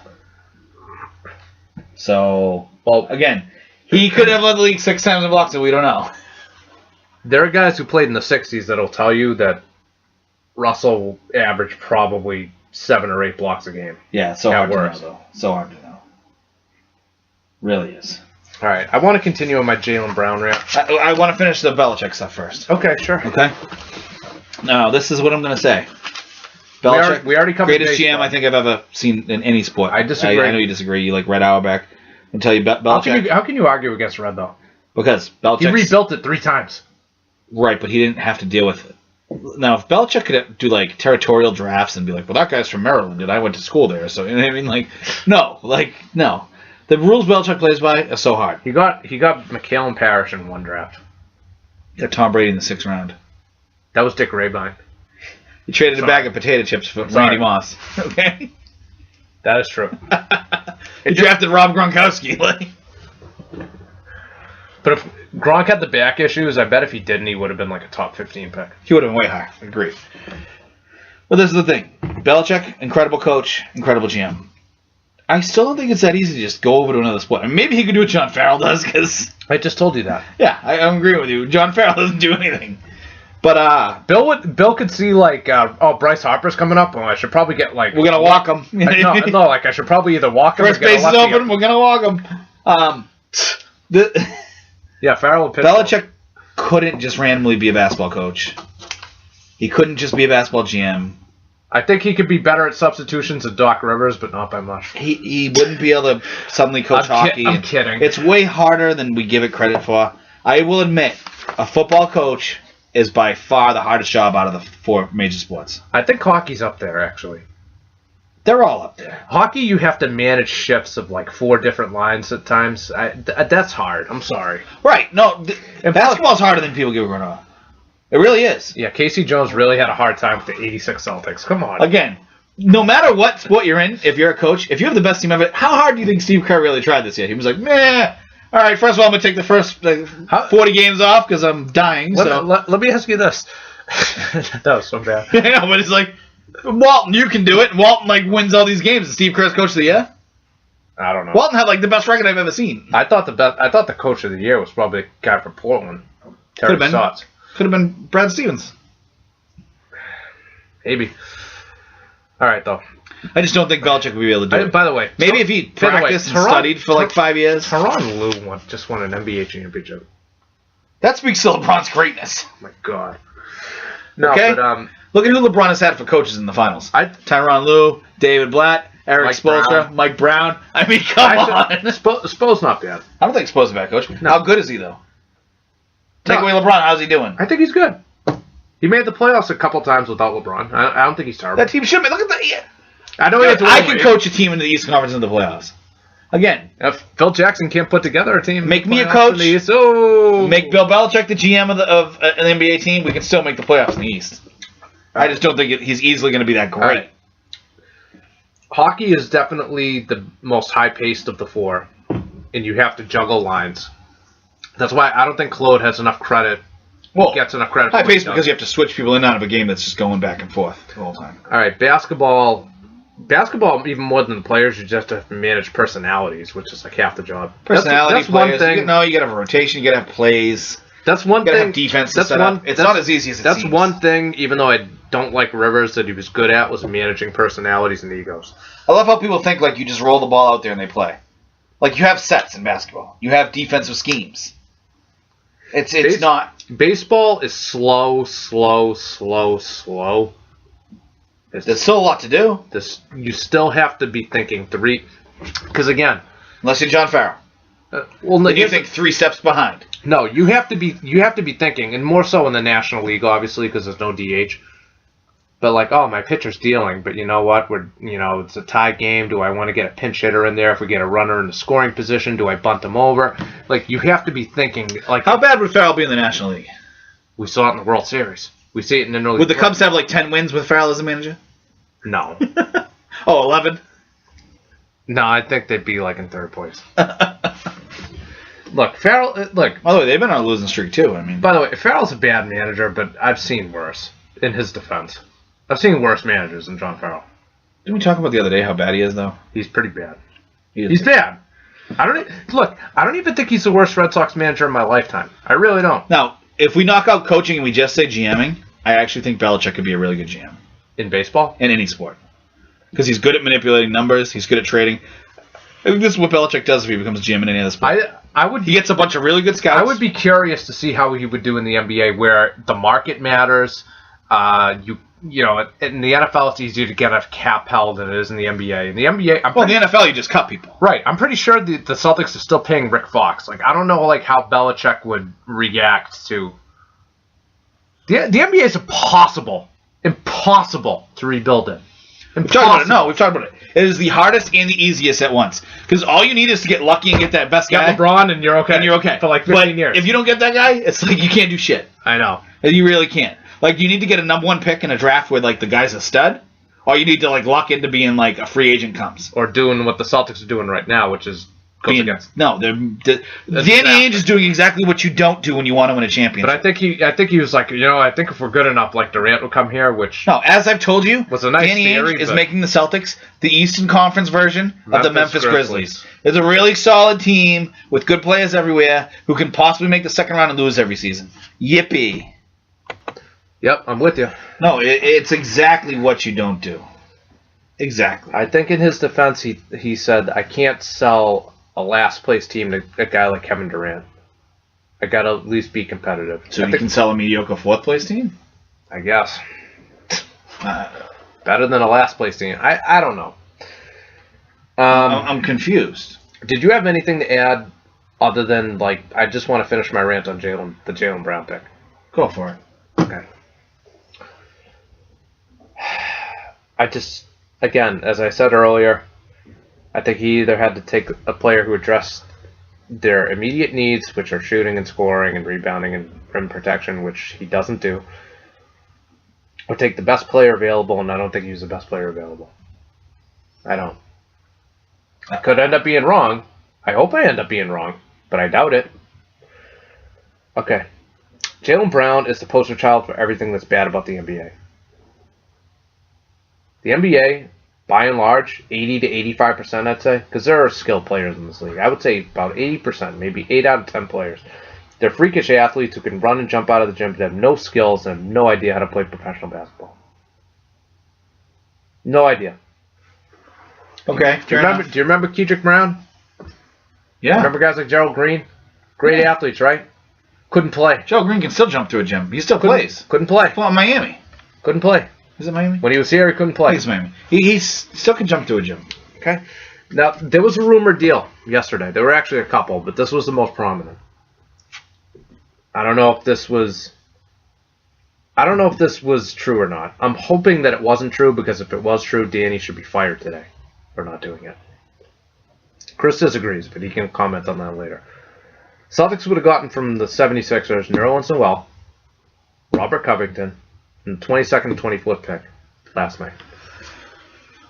So, well, again, he could have led the league 6 times in blocks, and we don't know. There are guys who played in the 60s that'll tell you that Russell averaged probably 7 or 8 blocks a game. Yeah, it's so Yeah, hard to worse. know, though. So hard to know. Really is. All right, I want to continue on my Jaylen Brown rant. I want to finish the Belichick stuff first. Okay, sure. Okay. Now, this is what I'm going to say. Belichick, We already covered greatest baseball. GM I think I've ever seen in any sport. I disagree. I know you disagree. You like Red Auerbach. I'll tell you, Belichick. How can you argue against Red, though? Because Belichick. He rebuilt it 3 times. Right, but he didn't have to deal with it. Now, if Belichick could do like territorial drafts and be like, "Well, that guy's from Maryland, and I went to school there," so you know what I mean, like, no. The rules Belichick plays by are so hard. He got McHale and Parrish in 1 draft. He got Tom Brady in the 6th round. That was Dick Rabine. He traded a bag of potato chips for Sorry. Randy Moss. Okay. That is true. He drafted Rob Gronkowski. Like, But if Gronk had the back issues, I bet if he didn't, he would have been like a top 15 pick. he would have been way higher. Agreed. But this is the thing: Belichick, incredible coach, incredible GM. I still don't think it's that easy to just go over to another sport. And maybe he could do what John Farrell does, because I just told you that. yeah, I'm agreeing with you. John Farrell doesn't do anything. But Bill could see like, Bryce Harper's coming up. Well, I should probably get like. we're gonna walk him. No, like I should probably either walk him First or get base a is lefty. open. We're gonna walk him. Yeah, Farrell and Pitbull. Belichick couldn't just randomly be a basketball coach. He couldn't just be a basketball GM. I think he could be better at substitutions than Doc Rivers, but not by much. He wouldn't be able to suddenly coach hockey. I'm kidding. It's way harder than we give it credit for. I will admit, a football coach is by far the hardest job out of the 4 major sports. I think hockey's up there, actually. They're all up there. Hockey, you have to manage shifts of like 4 different lines at times. That's hard. I'm sorry. Right. No, basketball's harder than people give it credit. It really is. Yeah, Casey Jones really had a hard time with the 86 Celtics. Come on. Again, no matter what sport you're in, if you're a coach, if you have the best team ever, how hard do you think Steve Kerr really tried this year? He was like, meh. All right, first of all, I'm going to take the first 40 games off because I'm dying. Let me ask you this. That was so bad. I know, but it's like, Walton, you can do it. And Walton wins all these games. Is Steve Kerr's coach of the year? I don't know. Walton had the best record I've ever seen. I thought the coach of the year was probably the guy from Portland. Terry Could have been. Stotts. Could have been Brad Stevens. Maybe. All right, though. I just don't think Belichick would be able to do it. By the way, Maybe if he practiced and studied for 5 years. Tyronn Lue just won an NBA championship. That speaks to LeBron's greatness. Oh my God. No, Okay. but Look at who LeBron has had for coaches in the finals. Tyronn Lue, David Blatt, Eric Mike Spoelstra, Brown. Mike Brown. I mean, come on. Spo's not bad. I don't think Spo's a bad coach. No. How good is he, though? Take No. away LeBron, how's he doing? I think he's good. He made the playoffs a couple times without LeBron. I don't think he's terrible. That team should be. Look at that. Yeah. I know he had to I win, can right? coach a team in the East Conference in the playoffs. Again, If Phil Jackson can't put together a team, Make me a playoffs coach. in the East, oh. make Bill Belichick the GM of an NBA team, we can still make the playoffs in the East. I just don't think he's easily going to be that great. All right. Hockey is definitely the most high-paced of the 4, and you have to juggle lines. That's why I don't think Claude has enough credit. Well, Gets enough credit. high for what he pace does. because you have to switch people in and out of a game that's just going back and forth the whole time. All right, basketball, even more than the players, you just have to manage personalities, which is like half the job. Personality, That's one players. thing. You got to have a rotation. You got to have plays. That's one You got to thing. have defense. That's set one. up. It's not as easy as it That's seems. one thing. Even though I don't like Rivers, that he was good at was managing personalities and egos. I love how people think like you just roll the ball out there and they play. Like you have sets in basketball. You have defensive schemes. It's not. Baseball is slow. There's still a lot to do. You still have to be thinking three, because again, Unless you're John Farrell. well, Then you think 3 steps behind. no, you have to be thinking, and more so in the National League, obviously, because there's no DH. But like, oh, my pitcher's dealing, but you know what? It's a tie game. Do I want to get a pinch hitter in there? If we get a runner in the scoring position, do I bunt him over? Like, you have to be thinking. Like, How bad would Farrell be in the National League? we saw it in the World Series. We see it in the early. Would the Cubs have 10 wins with Farrell as a manager? No, Oh, 11? no, I think they'd be in third place. Look, Farrell. Look, By the way, they've been on a losing streak too. I mean, by the way, Farrell's a bad manager, but I've seen worse. In his defense, I've seen worse managers than John Farrell. didn't we talk about the other day how bad he is, though? He's pretty bad. He He's bad. I don't even think he's the worst Red Sox manager in my lifetime. I really don't. Now, if we knock out coaching and we just say GMing, I actually think Belichick could be a really good GM In baseball? in any sport. Because he's good at manipulating numbers. He's good at trading. I think this is what Belichick does if he becomes a GM in any other sport. He gets a bunch of really good scouts. I would be curious to see how he would do in the NBA, where the market matters. In the NFL, it's easier to get a cap held than it is in the NBA. In the NBA, Well, in the NFL, you just cut people. right. I'm pretty sure the Celtics are still paying Rick Fox. I don't know how Belichick would react to. The NBA is impossible to rebuild it. We've talked about it. No, we've talked about it. It is the hardest and the easiest at once. Because all you need is to get lucky and get that best guy. Get LeBron and you're okay. And you're okay. For 15 but years. if you don't get that guy, it's you can't do shit. I know. You really can't. You need to get a number 1 pick in a draft where the guy's a stud, or you need to luck into being a free agent comes. Or doing what the Celtics are doing right now, which is goes against. No, Danny Ainge is doing exactly what you don't do when you want to win a championship. But I think he was I think if we're good enough, Durant will come here, which No, as I've told you, was a nice Danny theory, Ainge is but- making the Celtics the Eastern Conference version of the Memphis Memphis Grizzlies. It's a really solid team with good players everywhere who can possibly make the second round and lose every season. Yippee. Yep, I'm with you. No, it's exactly what you don't do. Exactly. I think in his defense, he said, I can't sell a last place team to a guy like Kevin Durant. I got to at least be competitive. So you can sell a mediocre 4th place team? I guess. Uh, Better than a last place team. I don't know. I'm confused. Did you have anything to add other than, I just want to finish my rant on the Jaylen Brown pick? Go for it. Okay. Again, as I said earlier, I think he either had to take a player who addressed their immediate needs, which are shooting and scoring and rebounding and rim protection, which he doesn't do, or take the best player available, and I don't think he was the best player available. I don't. I could end up being wrong. I hope I end up being wrong, but I doubt it. Okay. Jaylen Brown is the poster child for everything that's bad about the NBA. The NBA, by and large, 80 to 85%, I'd say, because there are skilled players in this league. I would say about 80%, maybe 8 out of 10 players. They're freakish athletes who can run and jump out of the gym but have no skills and have no idea how to play professional basketball. No idea. Okay. Do you remember Kedrick Brown? Yeah. Remember guys like Gerald Green? Great athletes, right? Couldn't play. Joe Green can still jump through a gym. He still plays. Couldn't play. Well, Miami. Couldn't play. Is it Miami? When he was here, he couldn't play. He's Miami. He still can jump through a gym. Okay. Now, there was a rumored deal yesterday. There were actually a couple, but this was the most prominent. I don't know if this was true or not. I'm hoping that it wasn't true, because if it was true, Danny should be fired today for not doing it. Chris disagrees, but he can comment on that later. Celtics would have gotten from the 76ers Nerlens Noel, Robert Covington, and the 22nd and 24th pick last night.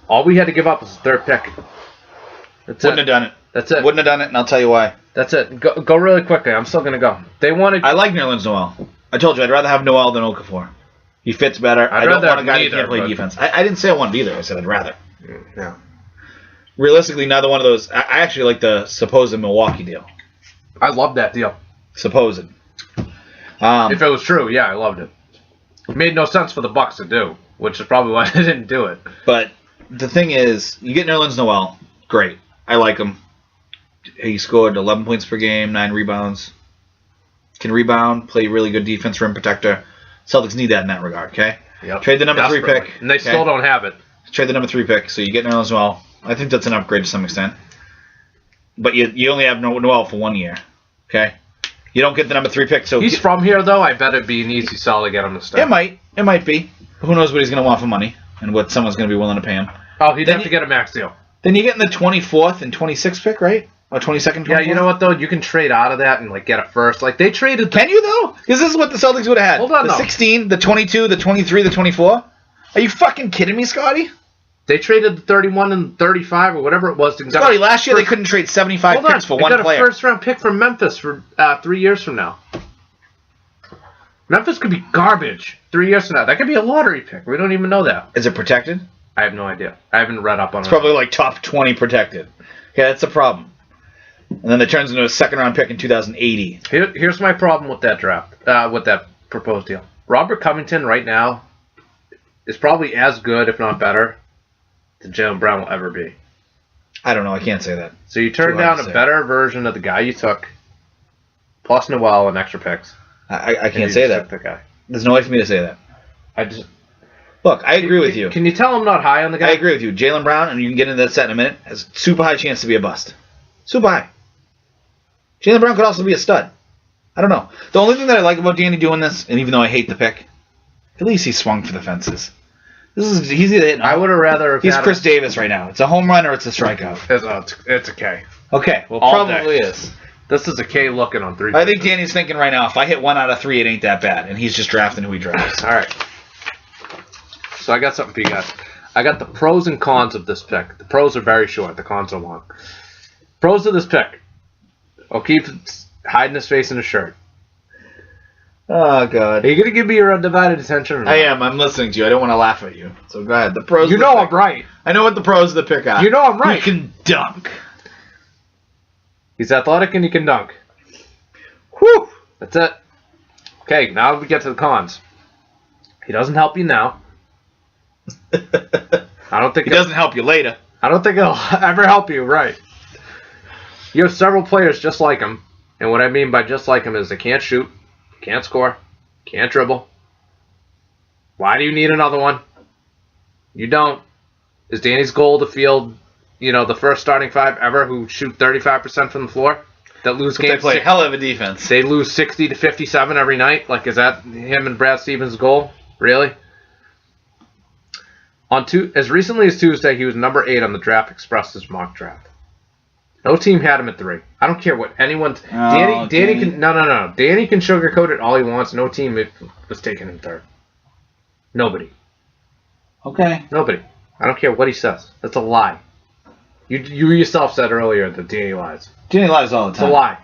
All we had to give up was the third pick. Wouldn't have done it. That's it. Wouldn't have done it, and I'll tell you why. That's it. Go really quickly. I'm still going to go. They wanted... I like Nerlens Noel. I told you, I'd rather have Noel than Okafor. He fits better. I don't want a guy who can't play defense. I didn't say I wanted either. I said I'd rather. Yeah. Realistically, neither one of those... I actually like the supposed Milwaukee deal. I love that deal. Supposed. If it was true, yeah, I loved it. It made no sense for the Bucks to do, which is probably why they didn't do it. But the thing is, you get Nerlens Noel, great. I like him. He scored 11 points per game, 9 rebounds. Can rebound, play really good defense, rim protector. Celtics need that in that regard, okay? Yep. Trade the number 3 pick. And they still don't have it. Trade the number 3 pick, so you get Nerlens Noel. I think that's an upgrade to some extent. But you only have Noel for 1 year, okay? You don't get the number 3 pick, so... He's from here, though. I bet it'd be an easy sell to get him to stay. It might be. Who knows what he's going to want for money and what someone's going to be willing to pay him. Oh, he'd have to get a max deal. Then you get in the 24th and 26th pick, right? Or 22nd, 24th? Yeah, you know what, though? You can trade out of that and get it first. They traded... Can you, though? Because this is what the Celtics would have had. Hold on, the 16, the 22, the 23, the 24. Are you fucking kidding me, Scotty? They traded the 31 and 35 or whatever it was. Scotty, last year they couldn't trade 75 picks for one player. They got a first-round pick from Memphis for 3 years from now. Memphis could be garbage 3 years from now. That could be a lottery pick. We don't even know that. Is it protected? I have no idea. I haven't read up on it. It's probably top 20 protected. Yeah, that's the problem. And then it turns into a second-round pick in 2080. Here's my problem with that draft, with that proposed deal. Robert Covington right now is probably as good, if not better, than Jaylen Brown will ever be. I don't know. I can't say that. So you turn down a better version of the guy you took, plus Noel and extra picks. I can't say that. The guy. There's no way for me to say that. Look, I agree with you. Can you tell I'm not high on the guy? I agree with you. Jaylen Brown, and you can get into that set in a minute, has super high chance to be a bust. Super high. Jaylen Brown could also be a stud. I don't know. The only thing that I like about Danny doing this, and even though I hate the pick, at least he swung for the fences. He's either hitting. I would have rather. He's Chris Davis right now. It's a home run or it's a strikeout. It's a K. Okay, well, All probably day. is. This is a K looking on 3. I think Danny's thinking right now, if I hit 1 out of 3, it ain't that bad, and he's just drafting who he drafts. All right. So I got something for you guys. I got the pros and cons of this pick. The pros are very short. The cons are long. Pros of this pick. O'Keefe hiding his face in a shirt. Oh, God. Are you going to give me your undivided attention or not? I am. I'm listening to you. I don't want to laugh at you. So go ahead. The pros. You know I'm right. I know what the pros of the pick are. You know I'm right. He can dunk. He's athletic and he can dunk. Whew. That's it. Okay, now we get to the cons. He doesn't help you now. I don't think he doesn't help you later. I don't think he'll ever help you, right? You have several players just like him, and what I mean by just like him is they can't shoot, can't score, can't dribble. Why do you need another one? You don't. Is Danny's goal to field, the first starting 5 ever who shoot 35% from the floor? that lose They games. play hell of a defense. They lose 60 to 57 every night. Like, is that him and Brad Stevens' goal? Really? As recently as Tuesday, he was number 8 on the Draft Express's mock draft. No team had him at 3. I don't care what anyone. Danny can no. Danny can sugarcoat it all he wants. No team was taking him 3rd. Nobody. Okay. Nobody. I don't care what he says. That's a lie. You yourself said earlier that Danny lies. Danny lies all the It's time. a lie.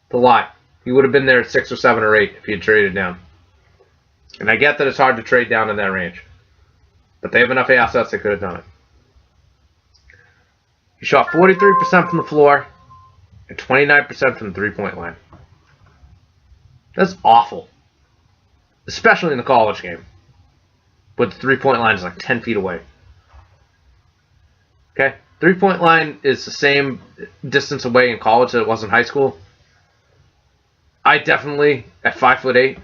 It's a lie. He would have been there at 6 or 7 or 8 if he had traded down. And I get that it's hard to trade down in that range. But they have enough assets they could have done it. He shot 43% from the floor and 29% from the three-point line. That's awful. Especially in the college game. But the three-point line is like 10 feet away. Okay? Three-point line is the same distance away in college that it was in high school. I definitely, at 5'8",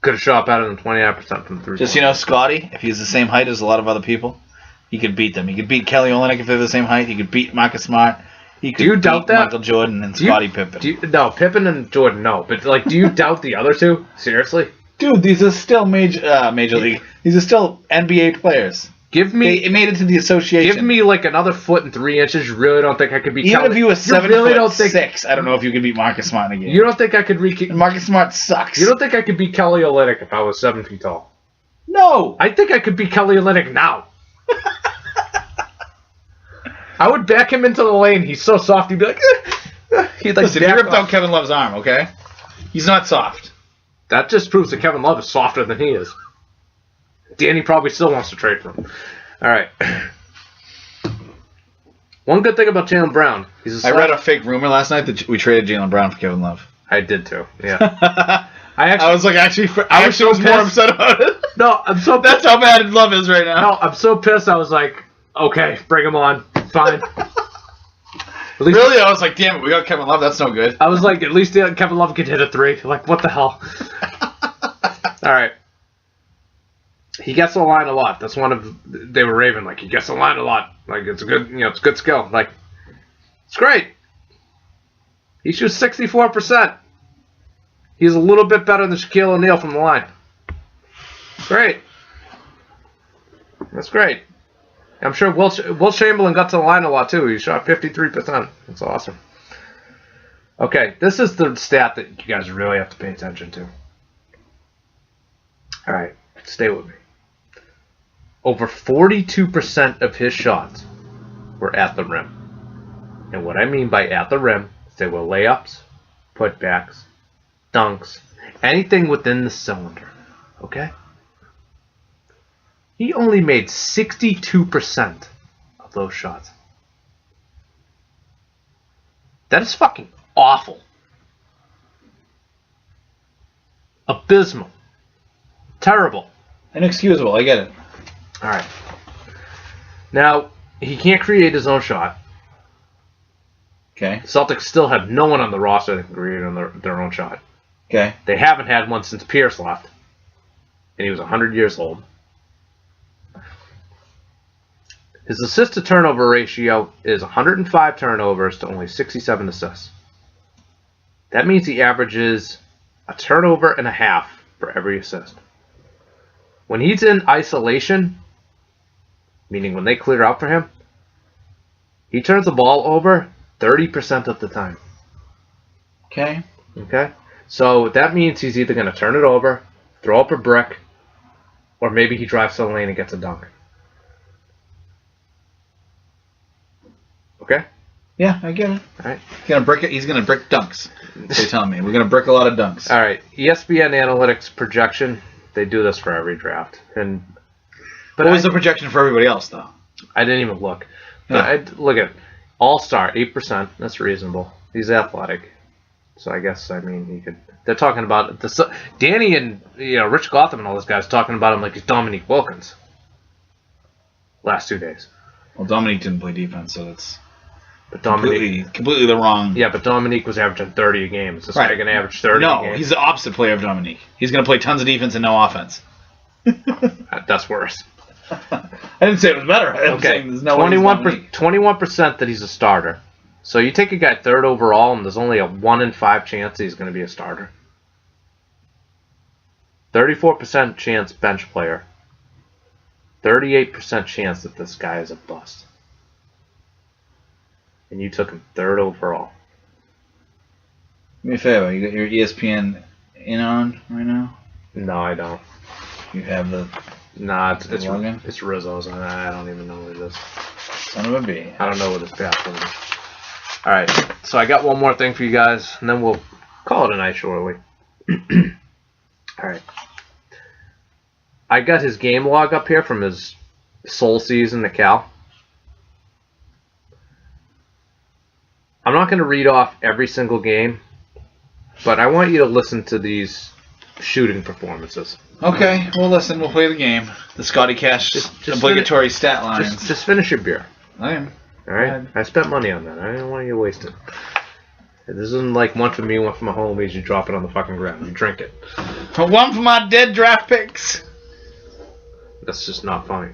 could have shot better than 29% from the three-point line. Scotty, if he's the same height as a lot of other people, he could beat them. He could beat Kelly Olynyk if they're the same height. He could beat Marcus Smart. He could Do you doubt beat that? Michael Jordan and Scottie Pippen. No, Pippen and Jordan, no. But, like, do you doubt the other two? Seriously? Dude, these are still major league. These are still NBA players. Give me... They made it to the association. Give me like another 1 and 3 inches. You really don't think I could beat Even Kelly? if you were 7'6", think I don't know if you could beat Marcus Smart in a game. you don't think I could And Marcus Smart sucks. You don't think I could beat Kelly Olynyk if I was 7 feet tall? No. I think I could beat Kelly Olynyk now. I would back him into the lane. He's so soft. He'd be like, he'd like. Listen, he back ripped off. out Kevin Love's arm. Okay, he's not soft. That just proves that Kevin Love is softer than he is. Danny probably still wants to trade for him. All right. One good thing about Jaylen Brown, I read a fake rumor last night that we traded Jaylen Brown for Kevin Love. I did too. Yeah. I was like, I was so was more pissed. upset about it. No, I'm so. That's how bad Love is right now. No, I'm so pissed. I was like, okay, bring him on. Fine. At least, Really? I was like, damn it, we got Kevin Love. That's no good. I was like, at least Kevin Love could hit a 3. Like, what the hell? All right. He gets the line a lot. That's one of they were raving like he gets the line a lot. Like it's a good, it's a good skill. Like it's great. He shoots 64%. He's a little bit better than Shaquille O'Neal from the line. Great. That's great. I'm sure Will Chamberlain got to the line a lot too. He shot 53%. That's awesome. Okay, this is the stat that you guys really have to pay attention to. All right, stay with me. Over 42% of his shots were at the rim. And what I mean by at the rim is they were layups, putbacks, dunks, anything within the cylinder. Okay? He only made 62% of those shots. That is fucking awful. Abysmal. Terrible. Inexcusable. I get it. All right. Now, he can't create his own shot. Okay. Celtics still have no one on the roster that can create their own shot. Okay. They haven't had one since Pierce left. And he was 100 years old. His assist-to-turnover ratio is 105 turnovers to only 67 assists. That means he averages a turnover and a half for every assist. When he's in isolation, meaning when they clear out for him, he turns the ball over 30% of the time. Okay. Okay? So that means he's either going to turn it over, throw up a brick, or maybe he drives to the lane and gets a dunk. Okay? Yeah, I get it. All right. He's gonna brick it. He's gonna brick dunks. They're telling me we're gonna brick a lot of dunks. All right. ESPN Analytics projection. They do this for every draft. But What was the projection for everybody else, though? I didn't even look. But Yeah. I look at All-Star, 8%. That's reasonable. He's athletic. So I guess, he could... They're talking about... Danny and Rich Gotham and all those guys talking about him like he's Dominique Wilkins. Last 2 days. Well, Dominique didn't play defense, so that's But Dominique... completely the wrong... Yeah, but Dominique was averaging 30 a game. Is this guy going to average 30 a No, game? he's the opposite player of Dominique. He's gonna play tons of defense and no offense. That's worse. I didn't say it was better. I'm saying there's no way he's Dominique. 21% that he's a starter. So you take a guy 3rd overall, and there's only a 1 in 5 chance he's going to be a starter. 34% chance bench player. 38% chance that this guy is a bust. And you took him 3rd overall. Do me a favor. You got your ESPN in on right now? No, I don't. You have the Nah, it's login? it's Rizzo's. I don't even know what it is. son of a bee. I don't know what his password is. Alright, so I got one more thing for you guys, and then we'll call it a night shortly. Alright. I got his game log up here from his Soul season at Cal. I'm not going to read off every single game, but I want you to listen to these shooting performances. Okay, well listen, we'll play the game. The Scotty Cash Just obligatory stat lines. Just finish your beer. I am. Alright? I spent money on that. I don't want you to waste it. This isn't like one for me, one for my homies. You drop it on the fucking ground. You drink it. One for my dead draft picks. That's just not funny.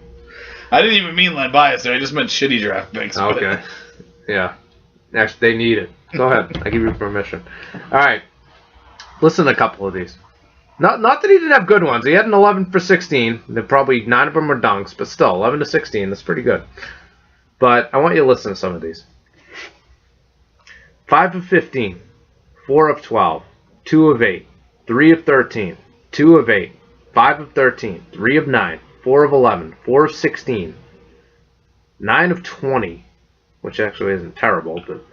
I didn't even mean Len Bias there. I just meant shitty draft picks. but- Okay. Yeah. Actually, they need it. Go ahead. I give you permission. Alright. Listen to a couple of these. Not that he didn't have good ones. He had an 11 for 16. Probably 9 of them were dunks, but still, 11 to 16. That's pretty good. But I want you to listen to some of these. 5 of 15. 4 of 12. 2 of 8. 3 of 13. 2 of 8. 5 of 13. 3 of 9. 4 of 11. 4 of 16. 9 of 20. Which actually isn't terrible, but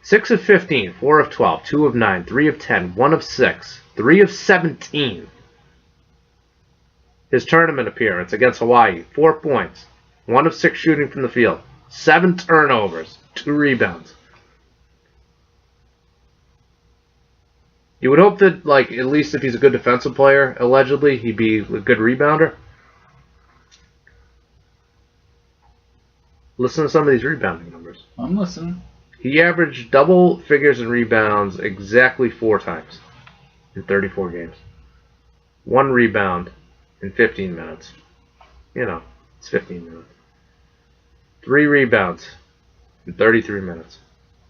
6 of 15, 4 of 12, 2 of 9, 3 of 10, 1 of 6, 3 of 17. His tournament appearance against Hawaii, 4 points, 1 of 6 shooting from the field, 7 turnovers, 2 rebounds. You would hope that, like, at least if he's a good defensive player, allegedly, he'd be a good rebounder. Listen to some of these rebounding numbers. I'm listening. He averaged double figures in rebounds exactly 4 times in 34 games. 1 rebound in 15 minutes. You know, it's 15 minutes. 3 rebounds in 33 minutes.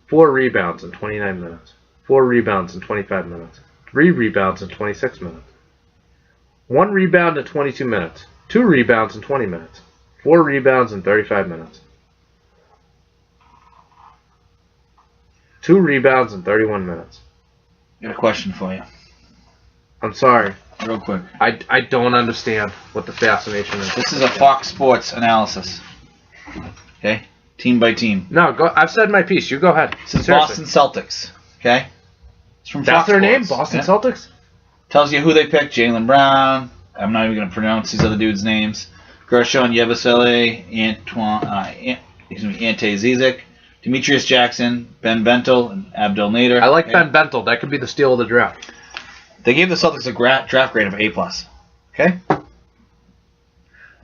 4 rebounds in 29 minutes. 4 rebounds in 25 minutes. 3 rebounds in 26 minutes. 1 rebound in 22 minutes. 2 rebounds in 20 minutes. 4 rebounds in 35 minutes. 2 rebounds in 31 minutes. Got a question for you. I'm sorry. Real quick. I don't understand what the fascination is. This is a Fox Sports analysis. Okay? Team by team. No, go. I've said my piece. You go ahead. This is Seriously. Boston Celtics. Okay? It's from That's Fox their name? Sports. Boston Yeah. Celtics? Tells you who they picked. Jaylen Brown. I'm not even going to pronounce these other dudes' names. Gershon Yabusele, Ante Zizic, Demetrius Jackson, Ben Bentel, and Abdel Nader. I like Okay? Ben Bentel. That could be the steal of the draft. They gave the Celtics a draft grade of A+. Okay?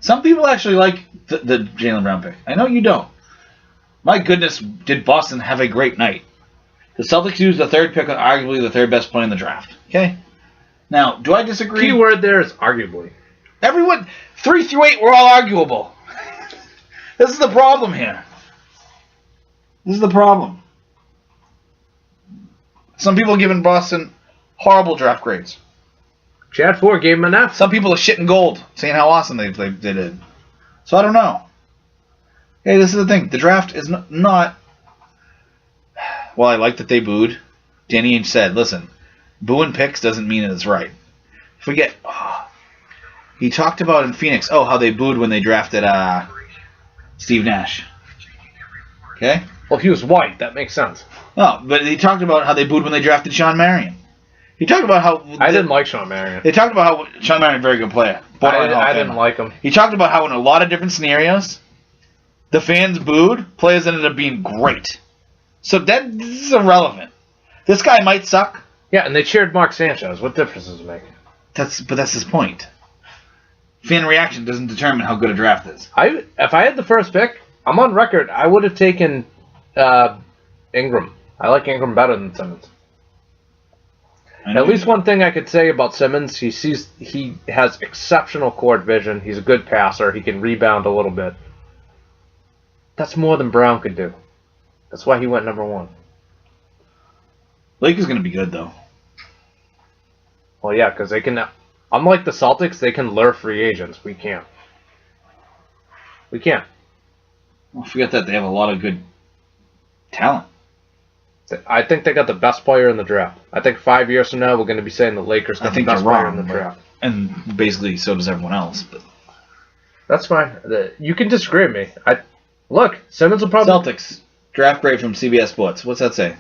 Some people actually like the Jaylen Brown pick. I know you don't. My goodness, did Boston have a great night. The Celtics used the 3rd pick on arguably the 3rd best player in the draft. Okay? Now, do I disagree? Key word there is arguably. Everyone, 3 through 8 were all arguable. This is the problem here. This is the problem. Some people are giving Boston horrible draft grades. Chad Ford gave him an F. Some people are shitting gold, saying how awesome they did. So I don't know. Hey, this is the thing. The draft is not. Well, I like that they booed. Danny Ainge said, listen, booing picks doesn't mean it's right. Forget. He talked about in Phoenix, how they booed when they drafted Steve Nash. Okay? Well, if he was white, that makes sense. No, but he talked about how they booed when they drafted Sean Marion. He talked about how... I didn't like Sean Marion. They talked about how Sean Marion, very good player. I didn't like him. He talked about how in a lot of different scenarios, the fans booed, players ended up being great. So this is irrelevant. This guy might suck. Yeah, and they cheered Mark Sanchez. What difference does it make? But that's his point. Fan reaction doesn't determine how good a draft is. If I had the 1st pick, I'm on record. I would have taken Ingram. I like Ingram better than Simmons. At least one thing I could say about Simmons, he has exceptional court vision. He's a good passer. He can rebound a little bit. That's more than Brown could do. That's why he went number 1. Lakers going to be good, though. Well, yeah, because they can. Unlike the Celtics, they can lure free agents. We can't. We can't. Don't forget that they have a lot of good talent. I think they got the best player in the draft. I think 5 years from now, we're going to be saying the Lakers got I think the best you're player wrong, in the draft. And basically, so does everyone else. But That's fine. You can disagree with me. Look, Simmons will probably Celtics draft grade from CBS Sports. What's that say?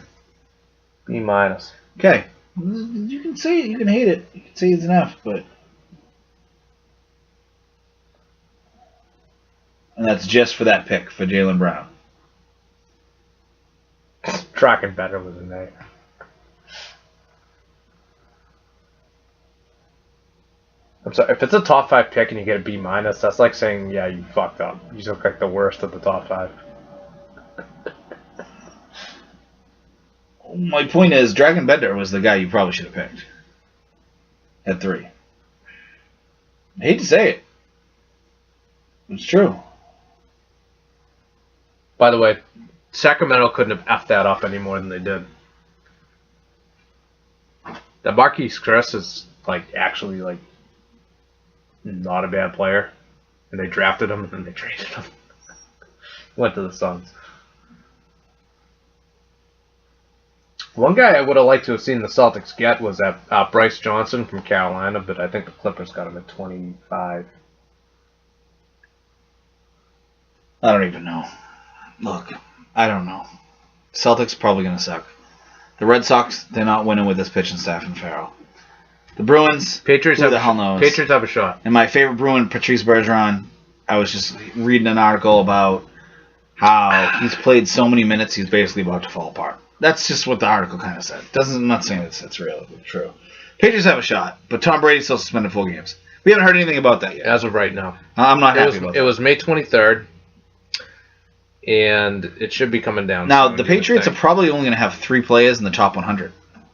B minus. Okay, you can say it. You can hate it. You can say it's an F, but and that's just for that pick for Jaylen Brown. Tracking better was in there. I'm sorry, if it's a top 5 pick and you get a B minus, that's like saying, yeah, you fucked up. You look like the worst of the top 5. My point is, Dragon Bender was the guy you probably should have picked at 3. I hate to say it. It's true. By the way, Sacramento couldn't have effed that up any more than they did. The Marquise Chris is actually not a bad player, and they drafted him and then they traded him. Went to the Suns. One guy I would have liked to have seen the Celtics get was that Bryce Johnson from Carolina, but I think the Clippers got him at 25. I don't even know. Look, I don't know. Celtics probably going to suck. The Red Sox, they're not winning with this pitching staff and Farrell. The Bruins, Patriots who have the hell knows? Patriots have a shot. And my favorite Bruin, Patrice Bergeron, I was just reading an article about how he's played so many minutes he's basically about to fall apart. That's just what the article kind of said. I'm not saying it's real, but true. Patriots have a shot, but Tom Brady's still suspended 4 games. We haven't heard anything about that yet. As of right now. I'm not happy about It that. was May 23rd, and it should be coming down. Now, soon, the you would Patriots are think. probably only going to have 3 players in the top 100,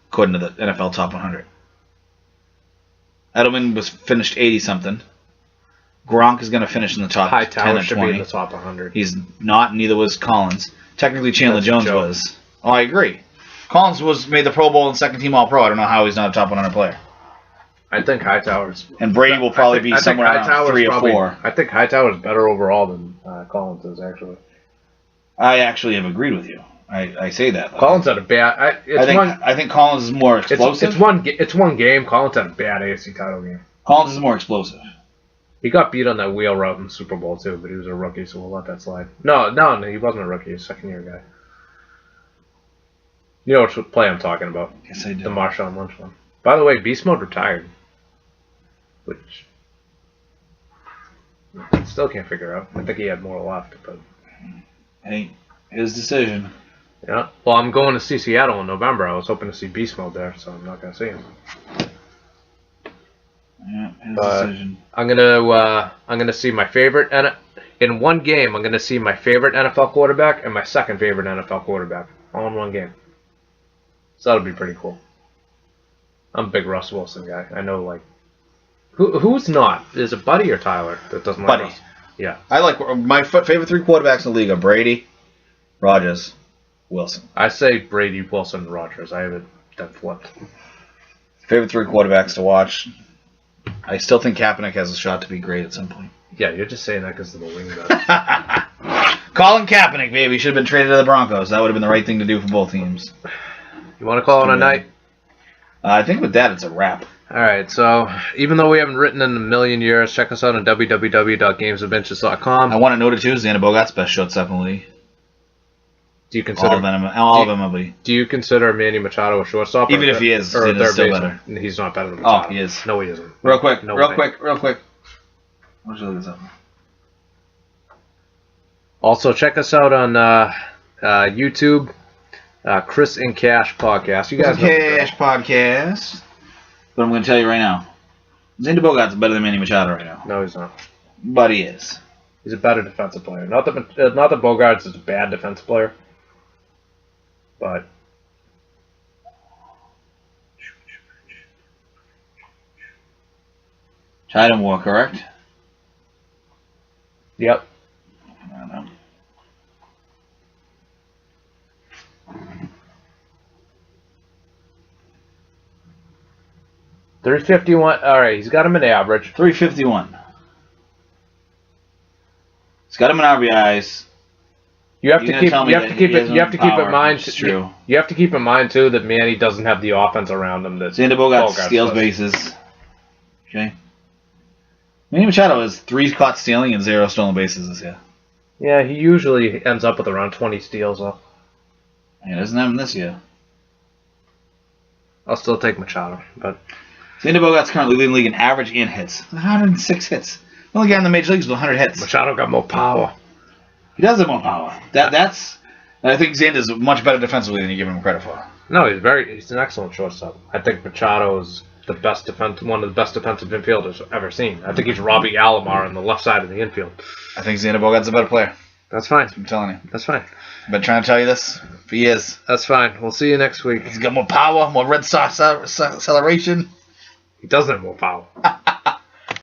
according to the NFL top 100. Edelman was finished 80-something. Gronk is going to finish in the top 10 Hightower or should 20. be in the top 100. He's not, neither was Collins. Technically, Chandler That's a Jones joke. was. Oh, I agree. Collins made the Pro Bowl and second-team All-Pro. I don't know how he's not a top 100 player. I think Hightower's. And Brady will probably be somewhere around 3 or 4. I think Hightower's better overall than Collins is, actually. I actually have agreed with you. I say that. Collins had a bad. I think Collins is more explosive. It's one game. Collins had a bad AFC title game. Collins is more explosive. He got beat on that wheel route in the Super Bowl too, but he was a rookie, so we'll let that slide. No, he wasn't a rookie. He was a second-year guy. You know which play I'm talking about? Yes, I do. The Marshawn Lynch one. By the way, Beast Mode retired, which I still can't figure out. I think he had more left, but Hey, his decision. yeah. Well, I'm going to see Seattle in November. I was hoping to see Beast Mode there, so I'm not going to see him. Yeah, his But- decision. I'm gonna see my favorite in one game. I'm gonna see my favorite NFL quarterback and my second favorite NFL quarterback all in one game. So that'll be pretty cool. I'm a big Russ Wilson guy. I know, who's not? Is it Buddy or Tyler that doesn't like Buddy. Russ? Yeah, I like my favorite 3 quarterbacks in the league are Brady, Rodgers, Wilson. I say Brady, Wilson, Rodgers. I have it then flipped. Favorite 3 quarterbacks to watch. I still think Kaepernick has a shot to be great at some point. Yeah, you're just saying that because of the wing bet. Colin Kaepernick, baby, should have been traded to the Broncos. That would have been the right thing to do for both teams. You want to call it a night? I think with that, it's a wrap. All right, so even though we haven't written in a million years, check us out on www.gamesofbenches.com. I want to note it too. Xander Bogart's best shortstop in the league. Do you All consider of them, MLB. Do you consider Manny Machado a shortstop? Even if he is, or a it is third still baseman? He's not better than Oh, Machado. he is. No, he isn't. Real quick. No way. Why don't you look this up? Also, check us out on YouTube, Chris and Cash podcast. You guys know the drill. Cash podcast. But I'm going to tell you right now, Xander Bogart's better than Manny Machado right now. No, he's not. But he is. He's a better defensive player. Not that Bogarts is a bad defensive player, but Titan War, correct? yep. I don't know. 351. All right, he's got him at average. 351. He's got him in RBIs. You have You're to gonna keep. tell me You have that to keep he it. has You have to no keep in power, mind. which is true. You have to keep in mind too that Manny doesn't have the offense around him. That Xander Bogaerts Bogaerts steals does. bases. Okay. Manny Machado has 3 caught stealing and 0 stolen bases this year. Yeah, he usually ends up with around 20 steals. Though. He doesn't have them this year. I'll still take Machado, but Xander Bogaerts currently leading the league in average and hits. 106 hits. The only guy in the major leagues with 100 hits. Machado got more power. He does have more power. That's. I think Xander's much better defensively than you give him credit for. No, he's an excellent shortstop. I think Machado is the best one of the best defensive infielders I've ever seen. I think he's Robbie Alomar on the left side of the infield. I think Xander Bogaerts a better player. That's fine. I'm telling you. That's fine. I've been trying to tell you this for years. That's fine. We'll see you next week. He's got more power, more Red Sox acceleration. He doesn't have more power.